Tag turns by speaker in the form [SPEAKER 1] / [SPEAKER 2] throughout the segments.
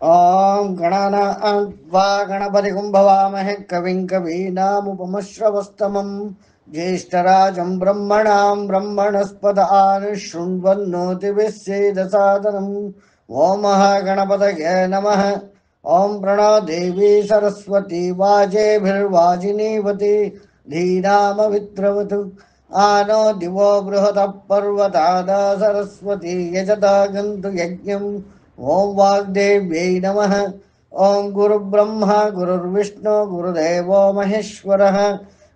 [SPEAKER 1] ಓಂ ಗಣನಾನ್ವಾ ಗಣಪತಿಗುಂ ಭವಾಮಹೆ ಕವಿಂ ಕವೀನಾಮುಪಮಶ್ರವಸ್ತಮಂ ಜ್ಯೇಷ್ಠರಾಜಂ ಬ್ರಹ್ಮಣಾಂ ಬ್ರಹ್ಮಣಸ್ಪದ ಶೃಣ್ವನ್ನೋತಿಭಿः ಸೇದಸಾದನಂ. ಓಂ ಮಹಾಗಣಪತಯೇ ನಮಃ. ಓಂ ಪ್ರಣೋ ದೇವಿ ಸರಸ್ವತಿ ವಾಜೇಭಿರ್ವಾಜಿನೀವತಿ ಧೀನಾಮವಿತ್ರವತು. ಆನೋ ದಿವೋ ಬೃಹತಃ ಪರ್ವತಾದ ಸರಸ್ವತಿ ಯಜತಾ ಗಂತು ಯಜ್ಞಂ. ಓಂ ವಾಗ್ದೇವ್ಯೈ ನಮಃ. ಓಂ ಗುರುಬ್ರಹ್ಮ ಗುರುರ್ವಿಷ್ಣು ಗುರುದೇವೋ ಮಹೇಶ್ವರಃ.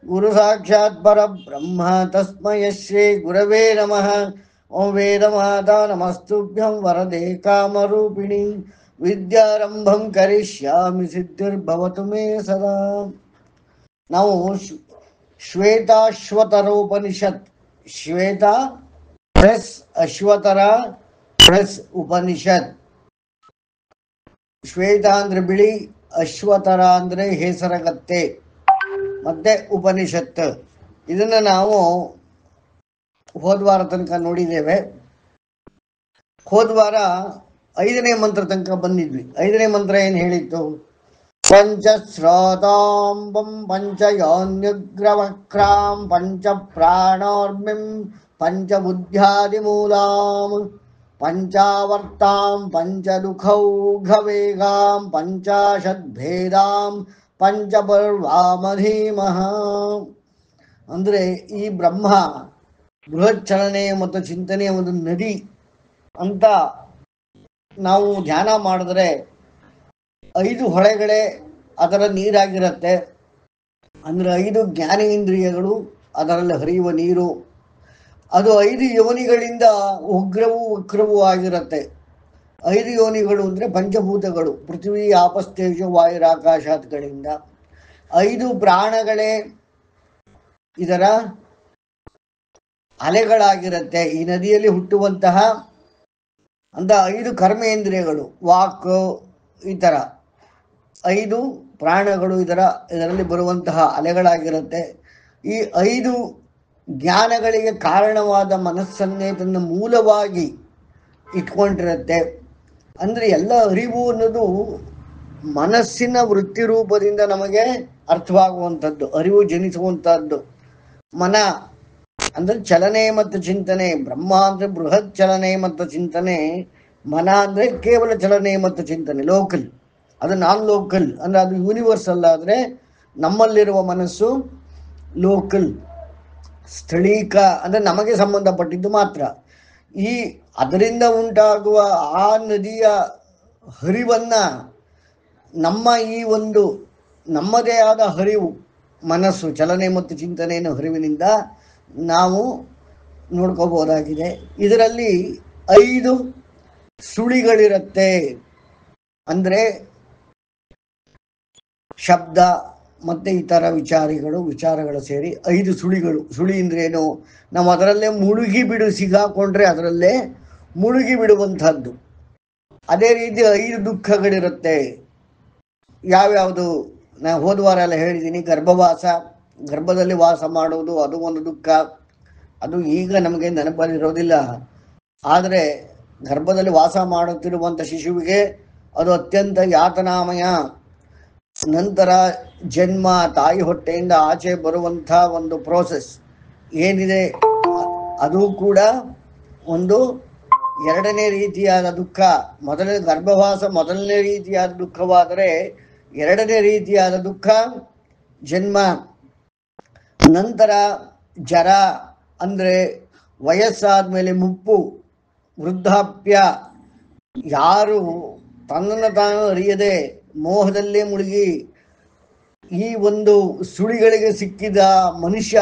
[SPEAKER 1] ಗುರು ಸಾಕ್ಷಾತ್ ಪರಬ್ರಹ್ಮ ತಸ್ಮೈ ಶ್ರೀ ಗುರವೇ ನಮಃ. ಓಂ ವೇದಮಾತಾ ನಮಸ್ತುಭ್ಯಂ ವರದೆ ಕಾಮರೂಪಿಣಿ. ವಿದ್ಯಾರಂಭಂ ಕರಿಷ್ಯಾಮಿ ಸಿದ್ಧಿರ್ಭವತು ಮೇ ಸದಾ. ನಾವು ಶ್ವೇತಾಶ್ವತರೋಪನಿಷತ್, ಶ್ವೇತ ಪ್ಲಸ್ ಅಶ್ವತರ ಪ್ಲಸ್ ಉಪನಿಷತ್. ಶ್ವೇತ ಅಂದ್ರೆ ಬಿಳಿ, ಅಶ್ವತರ ಅಂದ್ರೆ ಹೇಸರಗತ್ತೆ, ಮತ್ತೆ ಉಪನಿಷತ್. ಇದನ್ನ ನಾವು ಹೋದ್ವಾರ ತನಕ ನೋಡಿದ್ದೇವೆ. ಹೋದ್ವಾರ 5ನೇ ಮಂತ್ರ ತನಕ ಬಂದಿದ್ವಿ. 5ನೇ ಮಂತ್ರ ಏನ್ ಹೇಳಿತ್ತು? ಪಂಚಶ್ರೋತಾಂಬಂ ಪಂಚಯೋನ್ಯುಗ್ರವಕ್ರಾಂ ಪಂಚ ಪ್ರಾಣೋರ್ಮಿಂ ಪಂಚಬುದ್ಧ್ಯಾದಿಮೂಲಾಂ ಪಂಚಾವರ್ತಾಂ ಪಂಚದುಃಖೌಘವೇಗಾಂ ಪಂಚಾಶದ್ಭೇದಾಂ ಪಂಚಪರ್ವಾಮಧೀಮಃ. ಅಂದ್ರೆ ಈ ಬ್ರಹ್ಮ ಬೃಹತ್ ಚಲನೆ ಮತ್ತು ಚಿಂತನೆಯ ಒಂದು ನದಿ ಅಂತ ನಾವು ಧ್ಯಾನ ಮಾಡಿದ್ರೆ 5 ಹೊಳೆಗಳೇ ಅದರ ನೀರಾಗಿರುತ್ತೆ. ಅಂದ್ರೆ 5 ಜ್ಞಾನೇಂದ್ರಿಯಗಳು ಅದರಲ್ಲಿ ಹರಿಯುವ ನೀರು. ಅದು 5 ಯೋನಿಗಳಿಂದ ಉಗ್ರವೂ ವಕ್ರವೂ ಆಗಿರುತ್ತೆ. 5 ಯೋನಿಗಳು ಅಂದರೆ ಪಂಚಭೂತಗಳು, ಪೃಥ್ವಿ ಆಪಸ್ತೇಜ ವಾಯುರಾಕಾಶಾತ್ಗಳಿಂದ. 5 ಪ್ರಾಣಗಳೇ ಇದರ ಅಲೆಗಳಾಗಿರುತ್ತೆ. ಈ ನದಿಯಲ್ಲಿ ಹುಟ್ಟುವಂತಹ ಅಂತ 5 ಕರ್ಮೇಂದ್ರಿಯಗಳು, ವಾಕ್, ಈ ಥರ 5 ಪ್ರಾಣಗಳು ಇದರಲ್ಲಿ ಬರುವಂತಹ ಅಲೆಗಳಾಗಿರುತ್ತೆ. ಈ 5 ಜ್ಞಾನಗಳಿಗೆ ಕಾರಣವಾದ ಮನಸ್ಸನ್ನೇ ತನ್ನ ಮೂಲವಾಗಿ ಇಟ್ಕೊಂಡಿರುತ್ತೆ. ಅಂದರೆ ಎಲ್ಲ ಅರಿವು ಅನ್ನೋದು ಮನಸ್ಸಿನ ವೃತ್ತಿ ರೂಪದಿಂದ ನಮಗೆ ಅರ್ಥವಾಗುವಂಥದ್ದು, ಅರಿವು ಜನಿಸುವಂಥದ್ದು. ಮನ ಅಂದರೆ ಚಲನೆ ಮತ್ತು ಚಿಂತನೆ. ಬ್ರಹ್ಮ ಅಂದರೆ ಬೃಹತ್ ಚಲನೆ ಮತ್ತು ಚಿಂತನೆ. ಮನ ಅಂದರೆ ಕೇವಲ ಚಲನೆ ಮತ್ತು ಚಿಂತನೆ, ಲೋಕಲ್. ಅದು ನಾನ್ ಲೋಕಲ್ ಅಂದರೆ ಅದು ಯೂನಿವರ್ಸಲ್. ಆದರೆ ನಮ್ಮಲ್ಲಿರುವ ಮನಸ್ಸು ಲೋಕಲ್, ಸ್ಥಳೀಕ, ಅಂದರೆ ನಮಗೆ ಸಂಬಂಧಪಟ್ಟಿದ್ದು ಮಾತ್ರ. ಅದರಿಂದ ಉಂಟಾಗುವ ಆ ನದಿಯ ಹರಿವನ್ನ ನಮ್ಮ ಈ ಒಂದು ನಮ್ಮದೇ ಆದ ಹರಿವು, ಮನಸ್ಸು ಚಲನೆ ಮತ್ತು ಚಿಂತನೆಯ ಹರಿವಿನಿಂದ ನಾವು ನೋಡ್ಕೋಬಹುದಾಗಿದೆ. ಇದರಲ್ಲಿ 5 ಸುಳಿಗಳಿರುತ್ತೆ. ಅಂದರೆ ಶಬ್ದ ಮತ್ತೆ ಇತರ ವಿಚಾರಗಳು ಸೇರಿ 5 ಸುಳಿಗಳು. ಸುಳಿ ಅಂದ್ರೇನು? ನಾವು ಅದರಲ್ಲೇ ಮುಳುಗಿ ಸಿಗಾಕೊಂಡ್ರೆ ಅದರಲ್ಲೇ ಮುಳುಗಿ ಬಿಡುವಂಥದ್ದು. ಅದೇ ರೀತಿ 5 ದುಃಖಗಳಿರುತ್ತೆ. ಯಾವ್ಯಾವುದು? ನಾನು ಹೋದ್ವಾರ ಎಲ್ಲ ಹೇಳಿದ್ದೀನಿ. ಗರ್ಭವಾಸ, ಗರ್ಭದಲ್ಲಿ ವಾಸ ಮಾಡುವುದು, ಅದು ಒಂದು ದುಃಖ. ಅದು ಈಗ ನಮಗೆ ನೆನಪಲ್ಲಿರೋದಿಲ್ಲ. ಆದರೆ ಗರ್ಭದಲ್ಲಿ ವಾಸ ಮಾಡುತ್ತಿರುವಂಥ ಶಿಶುವಿಗೆ ಅದು ಅತ್ಯಂತ ಯಾತನಾಮಯ. ನಂತರ ಜನ್ಮ, ತಾಯಿ ಹೊಟ್ಟೆಯಿಂದ ಆಚೆ ಬರುವಂಥ ಒಂದು ಪ್ರೋಸೆಸ್ ಏನಿದೆ, ಅದು ಕೂಡ ಒಂದು 2ನೇ ರೀತಿಯಾದ ದುಃಖ. ಗರ್ಭವಾಸ ಮೊದಲನೇ ರೀತಿಯಾದ ದುಃಖವಾದರೆ 2ನೇ ರೀತಿಯಾದ ದುಃಖ ಜನ್ಮ. ನಂತರ ಜರ ಅಂದರೆ ವಯಸ್ಸಾದ ಮೇಲೆ ಮುಪ್ಪು, ವೃದ್ಧಾಪ್ಯ. ಯಾರು ತನ್ನನ್ನು ತಾನು ಅರಿಯದೆ ಮೋಹದಲ್ಲೇ ಮುಳುಗಿ ಈ ಒಂದು ಸುಳಿಗಳಿಗೆ ಸಿಕ್ಕಿದ ಮನುಷ್ಯ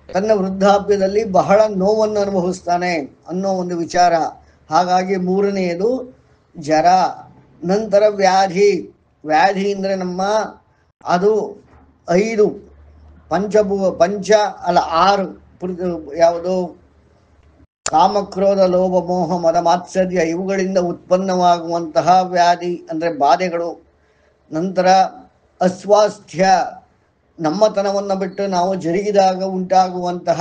[SPEAKER 1] ತನ್ನ ವೃದ್ಧಾಪ್ಯದಲ್ಲಿ ಬಹಳ ನೋವನ್ನು ಅನುಭವಿಸ್ತಾನೆ ಅನ್ನೋ ಒಂದು ವಿಚಾರ. ಹಾಗಾಗಿ 3ನೇದು ಜರ. ನಂತರ ವ್ಯಾಧಿ. ವ್ಯಾಧಿ ಅಂದರೆ ಅದು 5 6 ಯಾವುದು? ಕಾಮಕ್ರೋಧ ಲೋಭ ಮೋಹ ಮದ ಮಾತ್ಸರ್ಯ, ಇವುಗಳಿಂದ ಉತ್ಪನ್ನವಾಗುವಂತಹ ವ್ಯಾಧಿ ಅಂದರೆ ಬಾಧೆಗಳು. ನಂತರ ಅಸ್ವಾಸ್ಥ್ಯ, ನಮ್ಮತನವನ್ನು ಬಿಟ್ಟು ನಾವು ಜರುಗಿದಾಗ ಉಂಟಾಗುವಂತಹ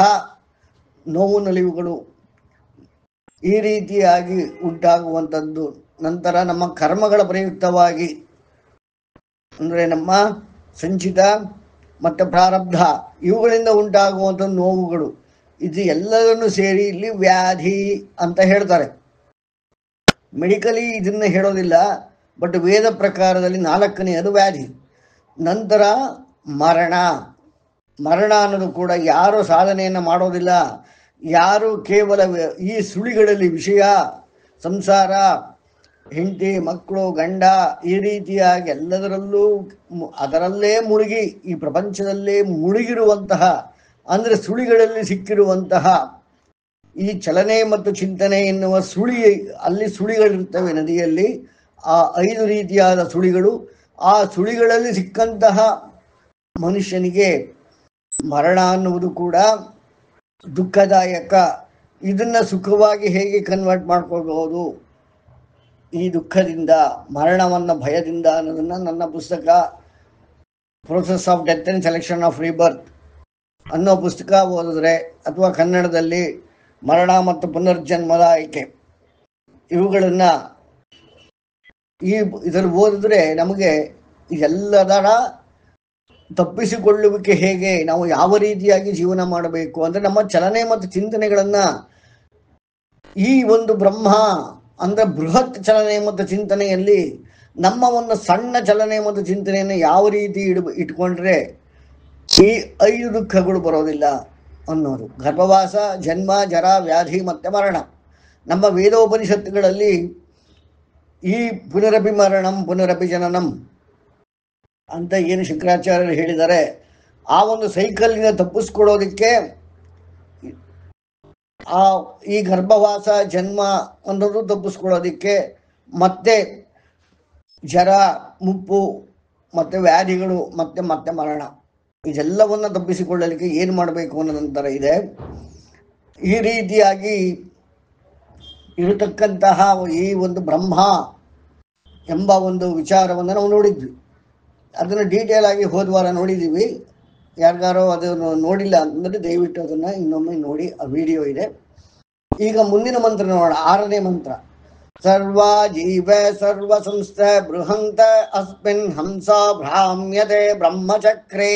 [SPEAKER 1] ನೋವು ನಲಿವುಗಳು. ಈ ರೀತಿಯಾಗಿ ಉಂಟಾಗುವಂಥದ್ದು ನಂತರ ನಮ್ಮ ಕರ್ಮಗಳ ಪ್ರಯುಕ್ತವಾಗಿ, ಅಂದರೆ ನಮ್ಮ ಸಂಚಿತ ಮತ್ತು ಪ್ರಾರಬ್ಧ ಇವುಗಳಿಂದ ಉಂಟಾಗುವಂಥ ನೋವುಗಳು, ಇದು ಎಲ್ಲದನ್ನು ಸೇರಿ ಇಲ್ಲಿ ವ್ಯಾಧಿ ಅಂತ ಹೇಳ್ತಾರೆ. ಮೆಡಿಕಲಿ ಇದನ್ನು ಹೇಳೋದಿಲ್ಲ, ಬಟ್ ವೇದ ಪ್ರಕಾರದಲ್ಲಿ 4ನೆಯದು ವ್ಯಾಧಿ. ನಂತರ ಮರಣ. ಮರಣ ಅನ್ನೋದು ಕೂಡ ಯಾರು ಸಾಧನೆಯನ್ನು ಮಾಡೋದಿಲ್ಲ, ಯಾರು ಕೇವಲ ಈ ಸುಳಿಗಳಲ್ಲಿ ವಿಷಯ, ಸಂಸಾರ, ಹೆಂಡತಿ, ಮಕ್ಕಳು, ಗಂಡ, ಈ ರೀತಿಯಾಗಿ ಎಲ್ಲದರಲ್ಲೂ ಅದರಲ್ಲೇ ಮುಳುಗಿ, ಈ ಪ್ರಪಂಚದಲ್ಲೇ ಮುಳುಗಿರುವಂತಹ, ಅಂದರೆ ಸುಳಿಗಳಲ್ಲಿ ಸಿಕ್ಕಿರುವಂತಹ ಈ ಚಲನೆ ಮತ್ತು ಚಿಂತನೆ ಎನ್ನುವ ಸುಳಿ, ಅಲ್ಲಿ ಸುಳಿಗಳಿರ್ತವೆ ನದಿಯಲ್ಲಿ, ಆ 5 ರೀತಿಯಾದ ಸುಳಿಗಳು. ಆ ಸುಳಿಗಳಲ್ಲಿ ಸಿಕ್ಕಂತಹ ಮನುಷ್ಯನಿಗೆ ಮರಣ ಅನ್ನುವುದು ಕೂಡ ದುಃಖದಾಯಕ. ಇದನ್ನು ಸುಖವಾಗಿ ಹೇಗೆ ಕನ್ವರ್ಟ್ ಮಾಡ್ಕೊಳ್ಬಹುದು ಈ ದುಃಖದಿಂದ, ಮರಣವನ್ನು ಭಯದಿಂದ ಅನ್ನೋದನ್ನು ನನ್ನ ಪುಸ್ತಕ process of death and selection of rebirth ಅನ್ನೋ ಪುಸ್ತಕ ಓದಿದ್ರೆ, ಅಥವಾ ಕನ್ನಡದಲ್ಲಿ ಮರಣ ಮತ್ತು ಪುನರ್ಜನ್ಮದ ಆಯ್ಕೆ, ಇವುಗಳನ್ನು ಇದನ್ನು ಓದಿದ್ರೆ ನಮಗೆ ಎಲ್ಲದರ ತಪ್ಪಿಸಿಕೊಳ್ಳುವಿಕೆ ಹೇಗೆ, ನಾವು ಯಾವ ರೀತಿಯಾಗಿ ಜೀವನ ಮಾಡಬೇಕು, ಅಂದರೆ ನಮ್ಮ ಚಲನೆ ಮತ್ತು ಚಿಂತನೆಗಳನ್ನು ಈ ಒಂದು ಬ್ರಹ್ಮ ಅಂದರೆ ಬೃಹತ್ ಚಲನೆ ಮತ್ತು ಚಿಂತನೆಯಲ್ಲಿ ನಮ್ಮ ಒಂದು ಸಣ್ಣ ಚಲನೆ ಮತ್ತು ಚಿಂತನೆಯನ್ನು ಯಾವ ರೀತಿ ಇಟ್ಕೊಂಡ್ರೆ ಈ 5 ದುಃಖಗಳು ಬರೋದಿಲ್ಲ ಅನ್ನೋದು. ಗರ್ಭವಾಸ, ಜನ್ಮ, ಜರ, ವ್ಯಾಧಿ ಮತ್ತು ಮರಣ. ನಮ್ಮ ವೇದೋಪನಿಷತ್ತುಗಳಲ್ಲಿ ಈ ಪುನರಪಿ ಮರಣಂ ಪುನರಪಿ ಜನನಂ ಅಂತ ಏನು ಶಂಕರಾಚಾರ್ಯರು ಹೇಳಿದ್ದಾರೆ, ಆ ಒಂದು ಸೈಕಲ್ನಿಂದ ತಪ್ಪಿಸ್ಕೊಡೋದಕ್ಕೆ ಈ ಗರ್ಭವಾಸ, ಜನ್ಮ ಅನ್ನೋದು ತಪ್ಪಿಸ್ಕೊಳ್ಳೋದಕ್ಕೆ, ಮತ್ತೆ ಜರ, ಮುಪ್ಪು, ಮತ್ತು ವ್ಯಾಧಿಗಳು, ಮತ್ತೆ ಮರಣ, ಇದೆಲ್ಲವನ್ನು ತಪ್ಪಿಸಿಕೊಳ್ಳಲಿಕ್ಕೆ ಏನು ಮಾಡಬೇಕು ಅನ್ನೋ ನಂತರ ಇದೆ. ಈ ರೀತಿಯಾಗಿ ಇರತಕ್ಕಂತಹ ಈ ಒಂದು ಬ್ರಹ್ಮ ಎಂಬ ಒಂದು ವಿಚಾರವನ್ನು ನಾವು ನೋಡಿದ್ವಿ. ಅದನ್ನು ಡೀಟೇಲ್ ಆಗಿ ಹೋದ್ವಾರ ನೋಡಿದ್ದೀವಿ. ಯಾರಿಗಾರೋ ಅದನ್ನು ನೋಡಿಲ್ಲ ಅಂದರೆ ದಯವಿಟ್ಟು ಅದನ್ನು ಇನ್ನೊಮ್ಮೆ ನೋಡಿ, ಆ ವಿಡಿಯೋ ಇದೆ. ಈಗ ಮುಂದಿನ ಮಂತ್ರ ನೋಡೋಣ, 6ನೇ ಮಂತ್ರ. ಸರ್ವ ಜೀವ ಸರ್ವ ಸಂಸ್ಥ ಬೃಹಂತ ಅಸ್ಮಿನ್ ಹಂಸ ಭ್ರಾಮ್ಯತೆ ಬ್ರಹ್ಮಚಕ್ರೇ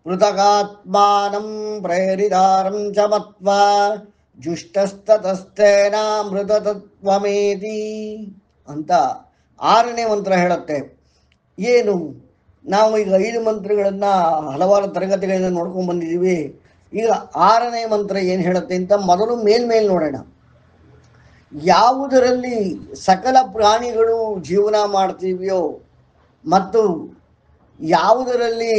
[SPEAKER 1] ಪೃಥಗಾತ್ಮಾನಂ ಪ್ರೇರಿತಾರಂ ಚ ಮತ್ವಾ ಜುಷ್ಟಸ್ತತಸ್ಥೇನಾಮೃತತತ್ವಮೇತಿ ಅಂತ 6ನೇ ಮಂತ್ರ ಹೇಳುತ್ತೆ. ಏನು, ನಾವು ಈಗ 5 ಮಂತ್ರಗಳನ್ನು ಹಲವಾರು ತರಗತಿಗಳಿಂದ ನೋಡ್ಕೊಂಡು ಬಂದಿದ್ದೀವಿ. ಈಗ 6ನೇ ಮಂತ್ರ ಏನು ಹೇಳುತ್ತೆ ಅಂತ ಮೊದಲು ಮೇಲ್ಮೇಲೆ ನೋಡೋಣ. ಯಾವುದರಲ್ಲಿ ಸಕಲ ಪ್ರಾಣಿಗಳು ಜೀವನ ಮಾಡ್ತೀವಿಯೋ ಮತ್ತು ಯಾವುದರಲ್ಲಿ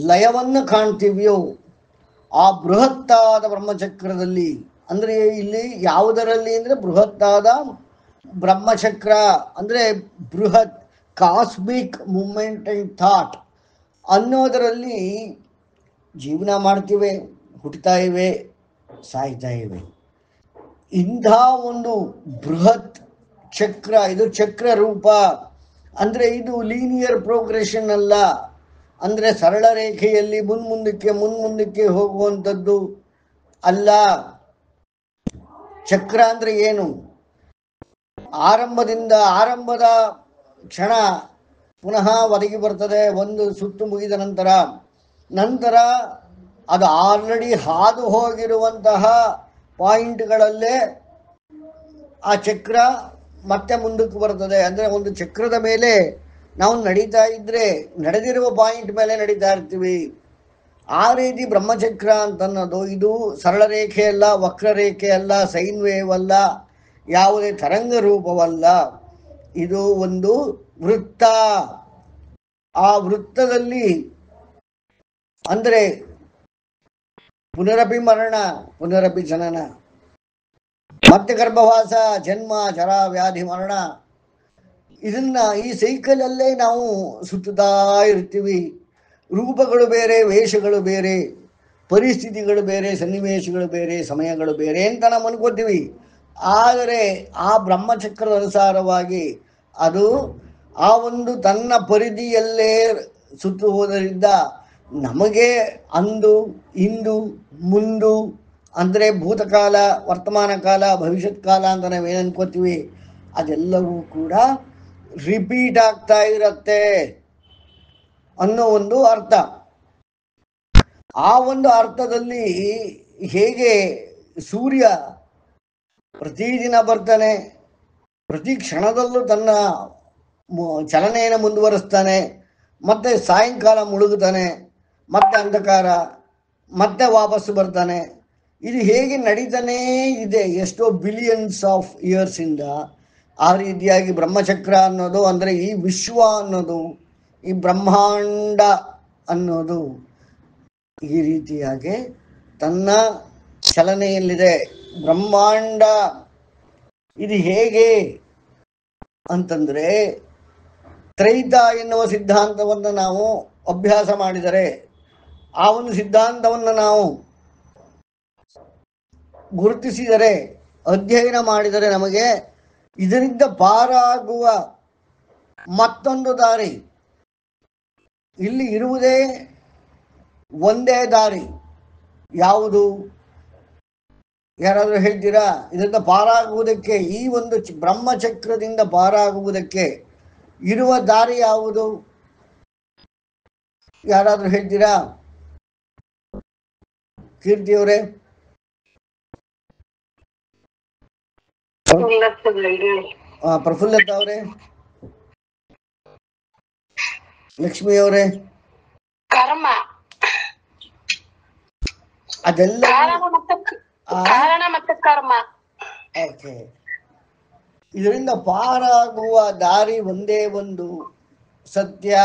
[SPEAKER 1] ಲಯವನ್ನು ಕಾಣ್ತೀವಿಯೋ ಆ ಬೃಹತ್ತಾದ ಬ್ರಹ್ಮಚಕ್ರದಲ್ಲಿ, ಅಂದರೆ ಇಲ್ಲಿ ಯಾವುದರಲ್ಲಿ ಅಂದರೆ ಬೃಹತ್ತಾದ ಬ್ರಹ್ಮಚಕ್ರ ಅಂದರೆ ಬೃಹತ್ ಕಾಸ್ಮಿಕ್ ಮೂಮೆಂಟ್ ಆ್ಯಂಡ್ ಥಾಟ್ ಅನ್ನೋದರಲ್ಲಿ ಜೀವನ ಮಾಡ್ತೀವಿ, ಹುಟ್ಟುತ್ತಾ ಇವೆ, ಸಾಯ್ತಾ ಇವೆ. ಇಂಥ ಒಂದು ಬೃಹತ್ ಚಕ್ರ, ಇದು ಚಕ್ರ ರೂಪ. ಅಂದರೆ ಇದು ಲೀನಿಯರ್ ಪ್ರೋಗ್ರೆಷನ್ ಅಲ್ಲ, ಅಂದರೆ ಸರಳ ರೇಖೆಯಲ್ಲಿ ಮುನ್ಮುಂದಕ್ಕೆ ಹೋಗುವಂಥದ್ದು ಅಲ್ಲ. ಚಕ್ರ ಅಂದರೆ ಏನು, ಆರಂಭದ ಕ್ಷಣ ಪುನಃ ಒದಗಿ ಬರ್ತದೆ, ಒಂದು ಸುತ್ತು ಮುಗಿದ ನಂತರ ಅದು ಆಲ್ರೆಡಿ ಹಾದು ಹೋಗಿರುವಂತಹ ಪಾಯಿಂಟ್ಗಳಲ್ಲೇ ಆ ಚಕ್ರ ಮತ್ತೆ ಮುಂದಕ್ಕೆ ಬರ್ತದೆ. ಅಂದರೆ ಒಂದು ಚಕ್ರದ ಮೇಲೆ ನಾವು ನಡೀತಾ ಇದ್ದರೆ ನಡೆದಿರುವ ಪಾಯಿಂಟ್ ಮೇಲೆ ನಡೀತಾ ಇರ್ತೀವಿ. ಆ ರೀತಿ ಬ್ರಹ್ಮಚಕ್ರ ಅಂತನ್ನೋದು ಇದು ಸರಳ ರೇಖೆ ಅಲ್ಲ, ವಕ್ರರೇಖೆ ಅಲ್ಲ, ಸೈನ್ ವೇವ್ ಅಲ್ಲ, ಯಾವುದೇ ತರಂಗ ರೂಪವಲ್ಲ. ಇದು ಒಂದು ವೃತ್ತ. ಆ ವೃತ್ತದಲ್ಲಿ ಅಂದರೆ ಪುನರಪಿ ಮರಣ, ಪುನರಪಿ ಜನನ, ಮತ್ತೆ ಗರ್ಭವಾಸ, ಜನ್ಮ, ಜರ, ವ್ಯಾಧಿ, ಮರಣ, ಇದನ್ನ ಈ ಸೈಕಲಲ್ಲೇ ನಾವು ಸುತ್ತುತ್ತಾ ಇರ್ತೀವಿ. ರೂಪಗಳು ಬೇರೆ, ವೇಷಗಳು ಬೇರೆ, ಪರಿಸ್ಥಿತಿಗಳು ಬೇರೆ, ಸನ್ನಿವೇಶಗಳು ಬೇರೆ, ಸಮಯಗಳು ಬೇರೆ ಅಂತ ನಾವು ಅನ್ಕೋತೀವಿ. ಆದರೆ ಆ ಬ್ರಹ್ಮಚಕ್ರದ ಅನುಸಾರವಾಗಿ ಅದು ಆ ಒಂದು ತನ್ನ ಪರಿಧಿಯಲ್ಲೇ ಸುತ್ತುವುದರಿಂದ ನಮಗೆ ಅಂದು, ಇಂದು, ಮುಂದು ಅಂದರೆ ಭೂತಕಾಲ, ವರ್ತಮಾನ ಕಾಲ, ಭವಿಷ್ಯತ್ ಕಾಲ ಅಂತ ನಾವೇನು ಅನ್ಕೋತೀವಿ, ಅದೆಲ್ಲವೂ ಕೂಡ ರಿಪೀಟ್ ಆಗ್ತಾ ಇರತ್ತೆ ಅನ್ನೋ ಒಂದು ಅರ್ಥ. ಆ ಒಂದು ಅರ್ಥದಲ್ಲಿ ಹೇಗೆ ಸೂರ್ಯ ಪ್ರತಿದಿನ ಬರ್ತಾನೆ, ಪ್ರತಿ ಕ್ಷಣದಲ್ಲೂ ತನ್ನ ಚಲನೆಯನ್ನು ಮುಂದುವರಿಸ್ತಾನೆ, ಮತ್ತೆ ಸಾಯಂಕಾಲ ಮುಳುಗುತ್ತಾನೆ, ಮತ್ತೆ ಅಂಧಕಾರ, ಮತ್ತೆ ವಾಪಸ್ಸು ಬರ್ತಾನೆ. ಇದು ಹೇಗೆ ನಡೀತಾನೇ ಇದೆ ಎಷ್ಟೋ ಬಿಲಿಯನ್ಸ್ ಆಫ್ ಇಯರ್ಸ್ ಇಂದ. ಆ ರೀತಿಯಾಗಿ ಬ್ರಹ್ಮಚಕ್ರ ಅನ್ನೋದು ಅಂದರೆ ಈ ವಿಶ್ವ ಅನ್ನೋದು, ಈ ಬ್ರಹ್ಮಾಂಡ ಅನ್ನೋದು ಈ ರೀತಿಯಾಗಿ ತನ್ನ ಚಲನೆಯಲ್ಲಿದೆ. ಬ್ರಹ್ಮಾಂಡ ಇದು ಹೇಗೆ ಅಂತಂದ್ರೆ, ತ್ರೈತ ಎನ್ನುವ ಸಿದ್ಧಾಂತವನ್ನು ನಾವು ಅಭ್ಯಾಸ ಮಾಡಿದರೆ, ಆ ಒಂದು ಸಿದ್ಧಾಂತವನ್ನು ನಾವು ಗುರುತಿಸಿದರೆ, ಅಧ್ಯಯನ ಮಾಡಿದರೆ, ನಮಗೆ ಇದರಿಂದ ಪಾರಾಗುವ ಮತ್ತೊಂದು ದಾರಿ, ಇಲ್ಲಿ ಇರುವುದೇ ಒಂದೇ ದಾರಿ. ಯಾವುದು? ಯಾರಾದರೂ ಹೇಳ್ತೀರಾ? ಇದರಿಂದ ಪಾರಾಗುವುದಕ್ಕೆ, ಈ ಒಂದು ಬ್ರಹ್ಮಚಕ್ರದಿಂದ ಪಾರಾಗುವುದಕ್ಕೆ ಇರುವ ದಾರಿ ಯಾವುದು? ಯಾರಾದರೂ ಹೇಳ್ತೀರಾ? ಕೀರ್ತಿಯವರೇ, ಪ್ರಫುಲ್ಲತಾ ಅವರೇ, ಲಕ್ಷ್ಮಿಯವರೇ,
[SPEAKER 2] ಕರ್ಮ
[SPEAKER 1] ಅದೆಲ್ಲ
[SPEAKER 2] ಕಾರಣ ಮತ್ತು ಕರ್ಮ.
[SPEAKER 1] ಓಕೆ, ಇದರಿಂದ ಪಾರಾಗುವ ದಾರಿ ಒಂದೇ ಒಂದು, ಸತ್ಯ.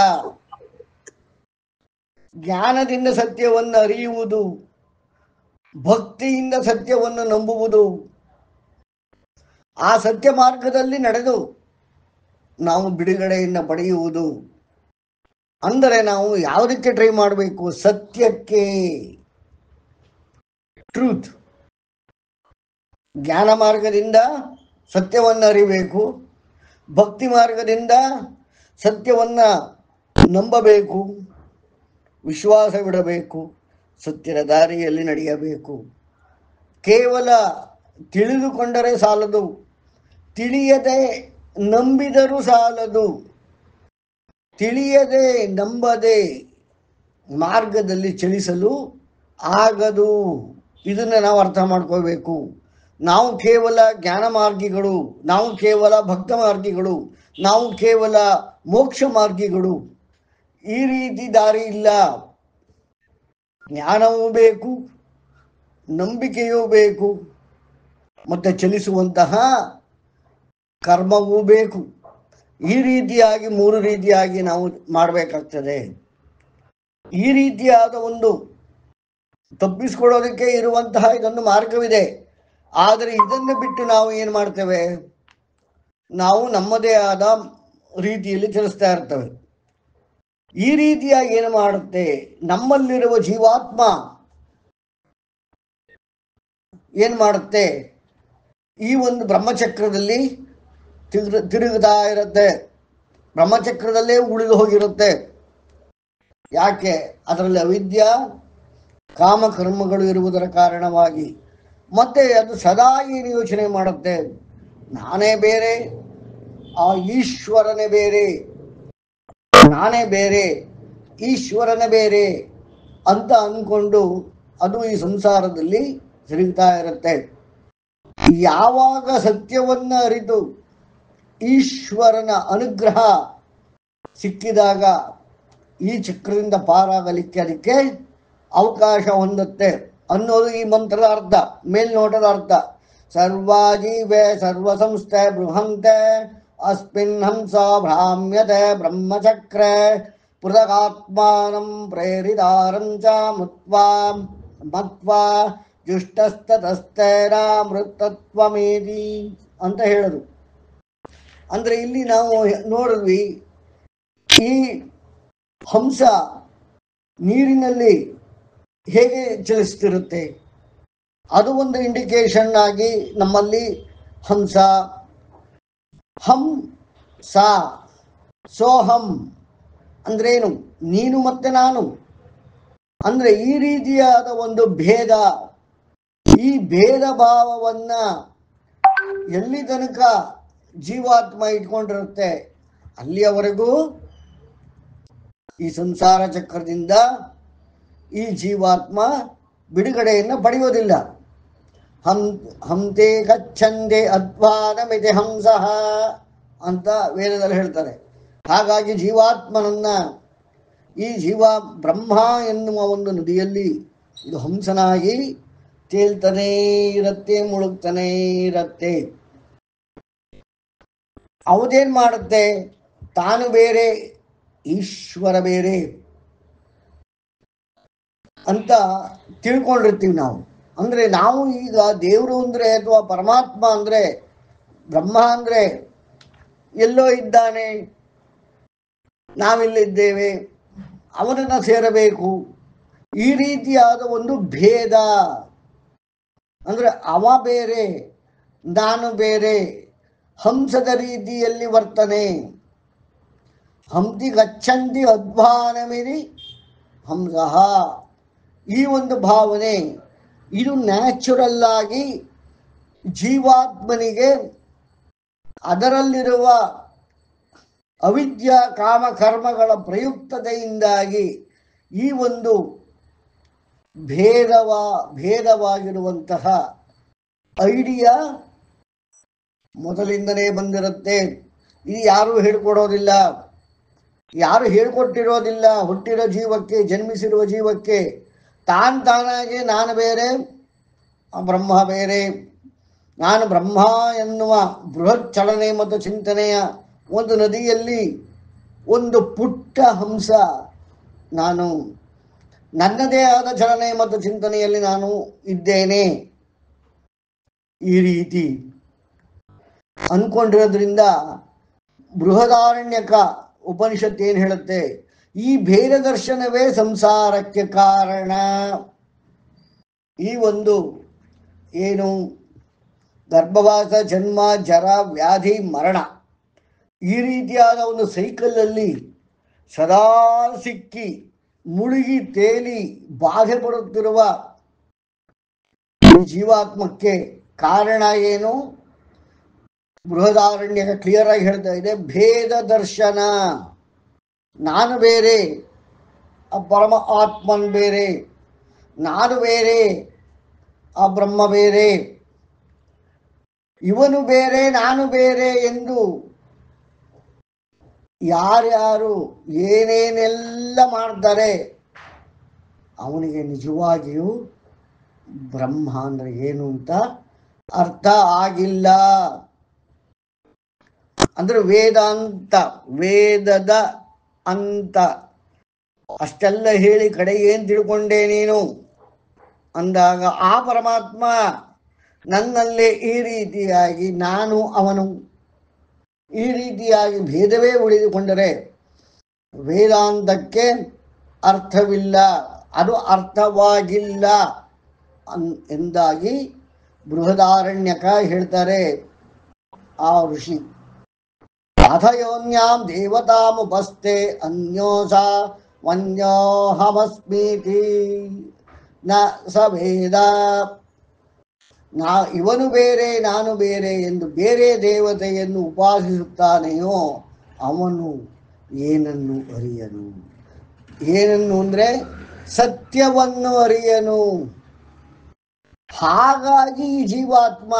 [SPEAKER 1] ಜ್ಞಾನದಿಂದ ಸತ್ಯವನ್ನು ಅರಿಯುವುದು, ಭಕ್ತಿಯಿಂದ ಸತ್ಯವನ್ನು ನಂಬುವುದು, ಆ ಸತ್ಯ ಮಾರ್ಗದಲ್ಲಿ ನಡೆದು ನಾವು ಬಿಡುಗಡೆಯನ್ನು ಪಡೆಯುವುದು. ಅಂದರೆ ನಾವು ಯಾವುದಕ್ಕೆ ಟ್ರೈ ಮಾಡಬೇಕು? ಸತ್ಯಕ್ಕೆ, ಟ್ರೂತ್. ಜ್ಞಾನ ಮಾರ್ಗದಿಂದ ಸತ್ಯವನ್ನು ಅರಿಬೇಕು, ಭಕ್ತಿ ಮಾರ್ಗದಿಂದ ಸತ್ಯವನ್ನು ನಂಬಬೇಕು, ವಿಶ್ವಾಸವಿಡಬೇಕು, ಸತ್ಯದ ದಾರಿಯಲ್ಲಿ ನಡೆಯಬೇಕು. ಕೇವಲ ತಿಳಿದುಕೊಂಡರೆ ಸಾಲದು, ತಿಳಿಯದೆ ನಂಬಿದರೂ ಸಾಲದು. ತಿಳಿಯದೆ ನಂಬದೆ ಮಾರ್ಗದಲ್ಲಿ ಚಲಿಸಲು ಆಗದು. ಇದನ್ನು ನಾವು ಅರ್ಥ ಮಾಡ್ಕೋಬೇಕು. ನಾವು ಕೇವಲ ಜ್ಞಾನ ಮಾರ್ಗಿಗಳು, ನಾವು ಕೇವಲ ಭಕ್ತ ಮಾರ್ಗಿಗಳು, ನಾವು ಕೇವಲ ಮೋಕ್ಷ ಮಾರ್ಗಿಗಳು, ಈ ರೀತಿ ದಾರಿ ಇಲ್ಲ. ಜ್ಞಾನವೂ ಬೇಕು, ನಂಬಿಕೆಯೂ ಬೇಕು, ಮತ್ತೆ ಚಲಿಸುವಂತಹ ಕರ್ಮವೂ ಬೇಕು. ಈ ರೀತಿಯಾಗಿ ಮೂರು ರೀತಿಯಾಗಿ ನಾವು ಮಾಡಬೇಕಾಗ್ತದೆ. ಈ ರೀತಿಯಾದ ಒಂದು ತಪ್ಪಿಸ್ಕೊಳ್ಳೋದಕ್ಕೆ ಇರುವಂತಹ ಇದೊಂದು ಮಾರ್ಗವಿದೆ. ಆದರೆ ಇದನ್ನು ಬಿಟ್ಟು ನಾವು ಏನು ಮಾಡ್ತೇವೆ? ನಾವು ನಮ್ಮದೇ ಆದ ರೀತಿಯಲ್ಲಿ ಚಲಿಸ್ತಾ ಇರ್ತೇವೆ. ಈ ರೀತಿಯಾಗಿ ಏನು ಮಾಡುತ್ತೆ? ನಮ್ಮಲ್ಲಿರುವ ಜೀವಾತ್ಮ ಏನು ಮಾಡುತ್ತೆ? ಈ ಒಂದು ಬ್ರಹ್ಮಚಕ್ರದಲ್ಲಿ ತಿರುಗುತ್ತಾ ಇರುತ್ತೆ, ಬ್ರಹ್ಮಚಕ್ರದಲ್ಲೇ ಉಳಿದು ಹೋಗಿರುತ್ತೆ. ಯಾಕೆ? ಅದರಲ್ಲಿ ಅವಿದ್ಯ ಕಾಮಕರ್ಮಗಳು ಇರುವುದರ ಕಾರಣವಾಗಿ. ಮತ್ತೆ ಅದು ಸದಾ ಏನು ಯೋಚನೆ ಮಾಡುತ್ತೆ? ನಾನೇ ಬೇರೆ, ಆ ಈಶ್ವರನೇ ಬೇರೆ, ನಾನೇ ಬೇರೆ, ಈಶ್ವರನೇ ಬೇರೆ ಅಂತ ಅಂದ್ಕೊಂಡು ಅದು ಈ ಸಂಸಾರದಲ್ಲಿ ತಿರುಗ್ತಾ ಇರುತ್ತೆ. ಯಾವಾಗ ಸತ್ಯವನ್ನ ಅರಿತು ಈಶ್ವರನ ಅನುಗ್ರಹ ಸಿಕ್ಕಿದಾಗ ಈ ಚಕ್ರದಿಂದ ಪಾರಾಗಲಿಕ್ಕೆ ಅದಕ್ಕೆ ಅವಕಾಶ ಹೊಂದುತ್ತೆ ಅನ್ನೋದು ಈ ಮಂತ್ರದ ಅರ್ಥ, ಮೇಲ್ನೋಟದ ಅರ್ಥ. ಸರ್ವಾಜೀವೇ ಸರ್ವಸಂಸ್ಥೆ ಬೃಹಂತೆ ಅಸ್ಮಿನ್ ಹಂಸ ಭ್ರಾಮ್ಯತೆ ಬ್ರಹ್ಮಚಕ್ರೆ ಪೃಥಗಾತ್ಮಾನಂ ಪ್ರೇರಿತಾರಂಚ ಮತ್ವಾ ಜುಷ್ಟಸ್ತತಸ್ತೇನ ಮೃತತ್ವಮೇದಿ ಅಂತ ಹೇಳೋದು. ಅಂದ್ರೆ ಇಲ್ಲಿ ನಾವು ನೋಡಿದ್ವಿ, ಈ ಹಂಸ ನೀರಿನಲ್ಲಿ ಹೇಗೆ ಚಲಿಸ್ತಿರುತ್ತೆ, ಅದು ಒಂದು ಇಂಡಿಕೇಶನ್ ಆಗಿ ನಮ್ಮಲ್ಲಿ ಹಂಸ, ಹಂ ಸಾ ಸೋಹಂ ಅಂದ್ರೇನು? ನೀನು ಮತ್ತೆ ನಾನು. ಅಂದ್ರೆ ಈ ರೀತಿಯಾದ ಒಂದು ಭೇದ, ಈ ಭೇದ ಭಾವವನ್ನ ಎಲ್ಲಿ ತನಕ ಜೀವಾತ್ಮ ಇಟ್ಕೊಂಡಿರುತ್ತೆ ಅಲ್ಲಿಯವರೆಗೂ ಈ ಸಂಸಾರ ಚಕ್ರದಿಂದ ಈ ಜೀವಾತ್ಮ ಬಿಡುಗಡೆಯನ್ನು ಪಡೆಯೋದಿಲ್ಲ. ಹಂತೆ ಗಚ್ಚಂದೆ ಅಧ್ವಾನಮಿತಿ ಹಂಸಃ ಅಂತ ವೇದದಲ್ಲಿ ಹೇಳ್ತಾರೆ. ಹಾಗಾಗಿ ಜೀವಾತ್ಮನನ್ನ ಈ ಜೀವ ಬ್ರಹ್ಮ ಎನ್ನುವ ಒಂದು ನದಿಯಲ್ಲಿ ಇದು ಹಂಸನಾಗಿ ತೇಲ್ತಾನೇ ಇರತ್ತೆ, ಮುಳುಗ್ತಾನೇ ಇರತ್ತೆ. ಅವದೇನ್ ಮಾಡುತ್ತೆ? ತಾನು ಬೇರೆ ಈಶ್ವರ ಬೇರೆ ಅಂತ ತಿಳ್ಕೊಂಡಿರ್ತೀವಿ ನಾವು. ಅಂದ್ರೆ ನಾವು ಈಗ ದೇವರು ಅಂದ್ರೆ ಅಥವಾ ಪರಮಾತ್ಮ ಅಂದ್ರೆ ಬ್ರಹ್ಮ ಅಂದ್ರೆ ಎಲ್ಲೋ ಇದ್ದಾನೆ, ನಾವಿಲ್ಲಿದ್ದೇವೆ, ಅವನನ್ನ ಸೇರಬೇಕು, ಈ ರೀತಿಯಾದ ಒಂದು ಭೇದ. ಅಂದ್ರೆ ಅವ ಬೇರೆ ನಾನು ಬೇರೆ, ಹಂಸದ ರೀತಿಯಲ್ಲಿ ವರ್ತನೆ. ಹಂತಿ ಗಚ್ಚಂತಿ ಅಧ್ವಾನಮಿರಿ ಹಂಸಃ, ಈ ಒಂದು ಭಾವನೆ ಇದು ನ್ಯಾಚುರಲ್ ಆಗಿ ಜೀವಾತ್ಮನಿಗೆ ಅದರಲ್ಲಿರುವ ಅವಿದ್ಯಾ ಕಾಮಕರ್ಮಗಳ ಪ್ರಯುಕ್ತತೆಯಿಂದಾಗಿ ಈ ಒಂದು ಭೇದವಾಗಿರುವಂತಹ ಐಡಿಯಾ ಮೊದಲಿಂದಲೇ ಬಂದಿರುತ್ತೆ. ಇದು ಯಾರೂ ಹೇಳ್ಕೊಡೋದಿಲ್ಲ, ಯಾರು ಹೇಳ್ಕೊಟ್ಟಿರೋದಿಲ್ಲ. ಹುಟ್ಟಿರೋ ಜೀವಕ್ಕೆ, ಜನ್ಮಿಸಿರುವ ಜೀವಕ್ಕೆ ತಾನಾಗಿ ನಾನು ಬೇರೆ ಬ್ರಹ್ಮ ಬೇರೆ, ನಾನು ಬ್ರಹ್ಮ ಎನ್ನುವ ಬೃಹತ್ ಚಲನೆ ಮತ್ತು ಚಿಂತನೆಯ ಒಂದು ನದಿಯಲ್ಲಿ ಒಂದು ಪುಟ್ಟ ಹಂಸ ನಾನು, ನನ್ನದೇ ಆದ ಚಲನೆ ಮತ್ತು ಚಿಂತನೆಯಲ್ಲಿ ನಾನು ಇದ್ದೇನೆ, ಈ ರೀತಿ ಅನ್ಕೊಂಡಿರೋದ್ರಿಂದ ಬೃಹದಾರಣ್ಯಕ ಉಪನಿಷತ್ತು ಏನು ಹೇಳುತ್ತೆ? ಈ ಭೇದ ದರ್ಶನವೇ ಸಂಸಾರಕ್ಕೆ ಕಾರಣ. ಈ ಒಂದು ಏನು ಗರ್ಭವಾಸ, ಜನ್ಮ, ಜರ, ವ್ಯಾಧಿ, ಮರಣ, ಈ ರೀತಿಯಾದ ಒಂದು ಸೈಕಲಲ್ಲಿ ಸದಾ ಸಿಕ್ಕಿ ಮುಳುಗಿ ತೇಲಿ ಬಾಧೆ ಪಡುತ್ತಿರುವ ಜೀವಾತ್ಮಕ್ಕೆ ಕಾರಣ ಏನು? ಬೃಹದಾರಣ್ಯಕ ಕ್ಲಿಯರ್ ಆಗಿ ಹೇಳ್ತಾ ಇದೆ, ಭೇದ ದರ್ಶನ. ನಾನು ಬೇರೆ, ಆ ಪರಮ ಆತ್ಮನ್ ಬೇರೆ, ನಾನು ಬೇರೆ, ಆ ಬ್ರಹ್ಮ ಬೇರೆ, ಇವನು ಬೇರೆ ನಾನು ಬೇರೆ ಎಂದು ಯಾರ್ಯಾರು ಏನೇನೆಲ್ಲ ಮಾಡ್ತಾರೆ ಅವನಿಗೆ ನಿಜವಾಗಿಯೂ ಬ್ರಹ್ಮ ಅಂದ್ರೆ ಏನು ಅಂತ ಅರ್ಥ ಆಗಿಲ್ಲ. ಅಂದ್ರೆ ವೇದಾಂತ, ವೇದದ ಅಂತ ಅಷ್ಟೆಲ್ಲ ಹೇಳಿ ಕಡೆ ಏನ್ ತಿಳ್ಕೊಂಡೆ ನೀನು ಅಂದಾಗ ಆ ಪರಮಾತ್ಮ ನನ್ನಲ್ಲೇ ಈ ರೀತಿಯಾಗಿ ನಾನು ಅವನು ಈ ರೀತಿಯಾಗಿ ಭೇದವೇ ಉಳಿದುಕೊಂಡರೆ ವೇದಾಂತಕ್ಕೆ ಅರ್ಥವಿಲ್ಲ, ಅದು ಅರ್ಥವಾಗಿಲ್ಲ ಎಂದಾಗಿ ಬೃಹದಾರಣ್ಯಕ ಹೇಳ್ತಾರೆ ಆ ಋಷಿ. ಅಥಯೋನ್ಯಾಂ ದೇವತಾಮುಪಸ್ಥೆ ಅನ್ಯೋಸ ವನ್ಯೋಹಮಸ್ಮೀತಿ ನ ಸ ವೇದ. ಇವನು ಬೇರೆ ನಾನು ಬೇರೆ ಎಂದು ಬೇರೆ ದೇವತೆಯನ್ನು ಉಪಾಸಿಸುತ್ತಾನೆಯೋ ಅವನು ಏನನ್ನು ಅರಿಯನು. ಏನನ್ನು ಅಂದ್ರೆ ಸತ್ಯವನ್ನು ಅರಿಯನು. ಹಾಗಾಗಿ ಈ ಜೀವಾತ್ಮ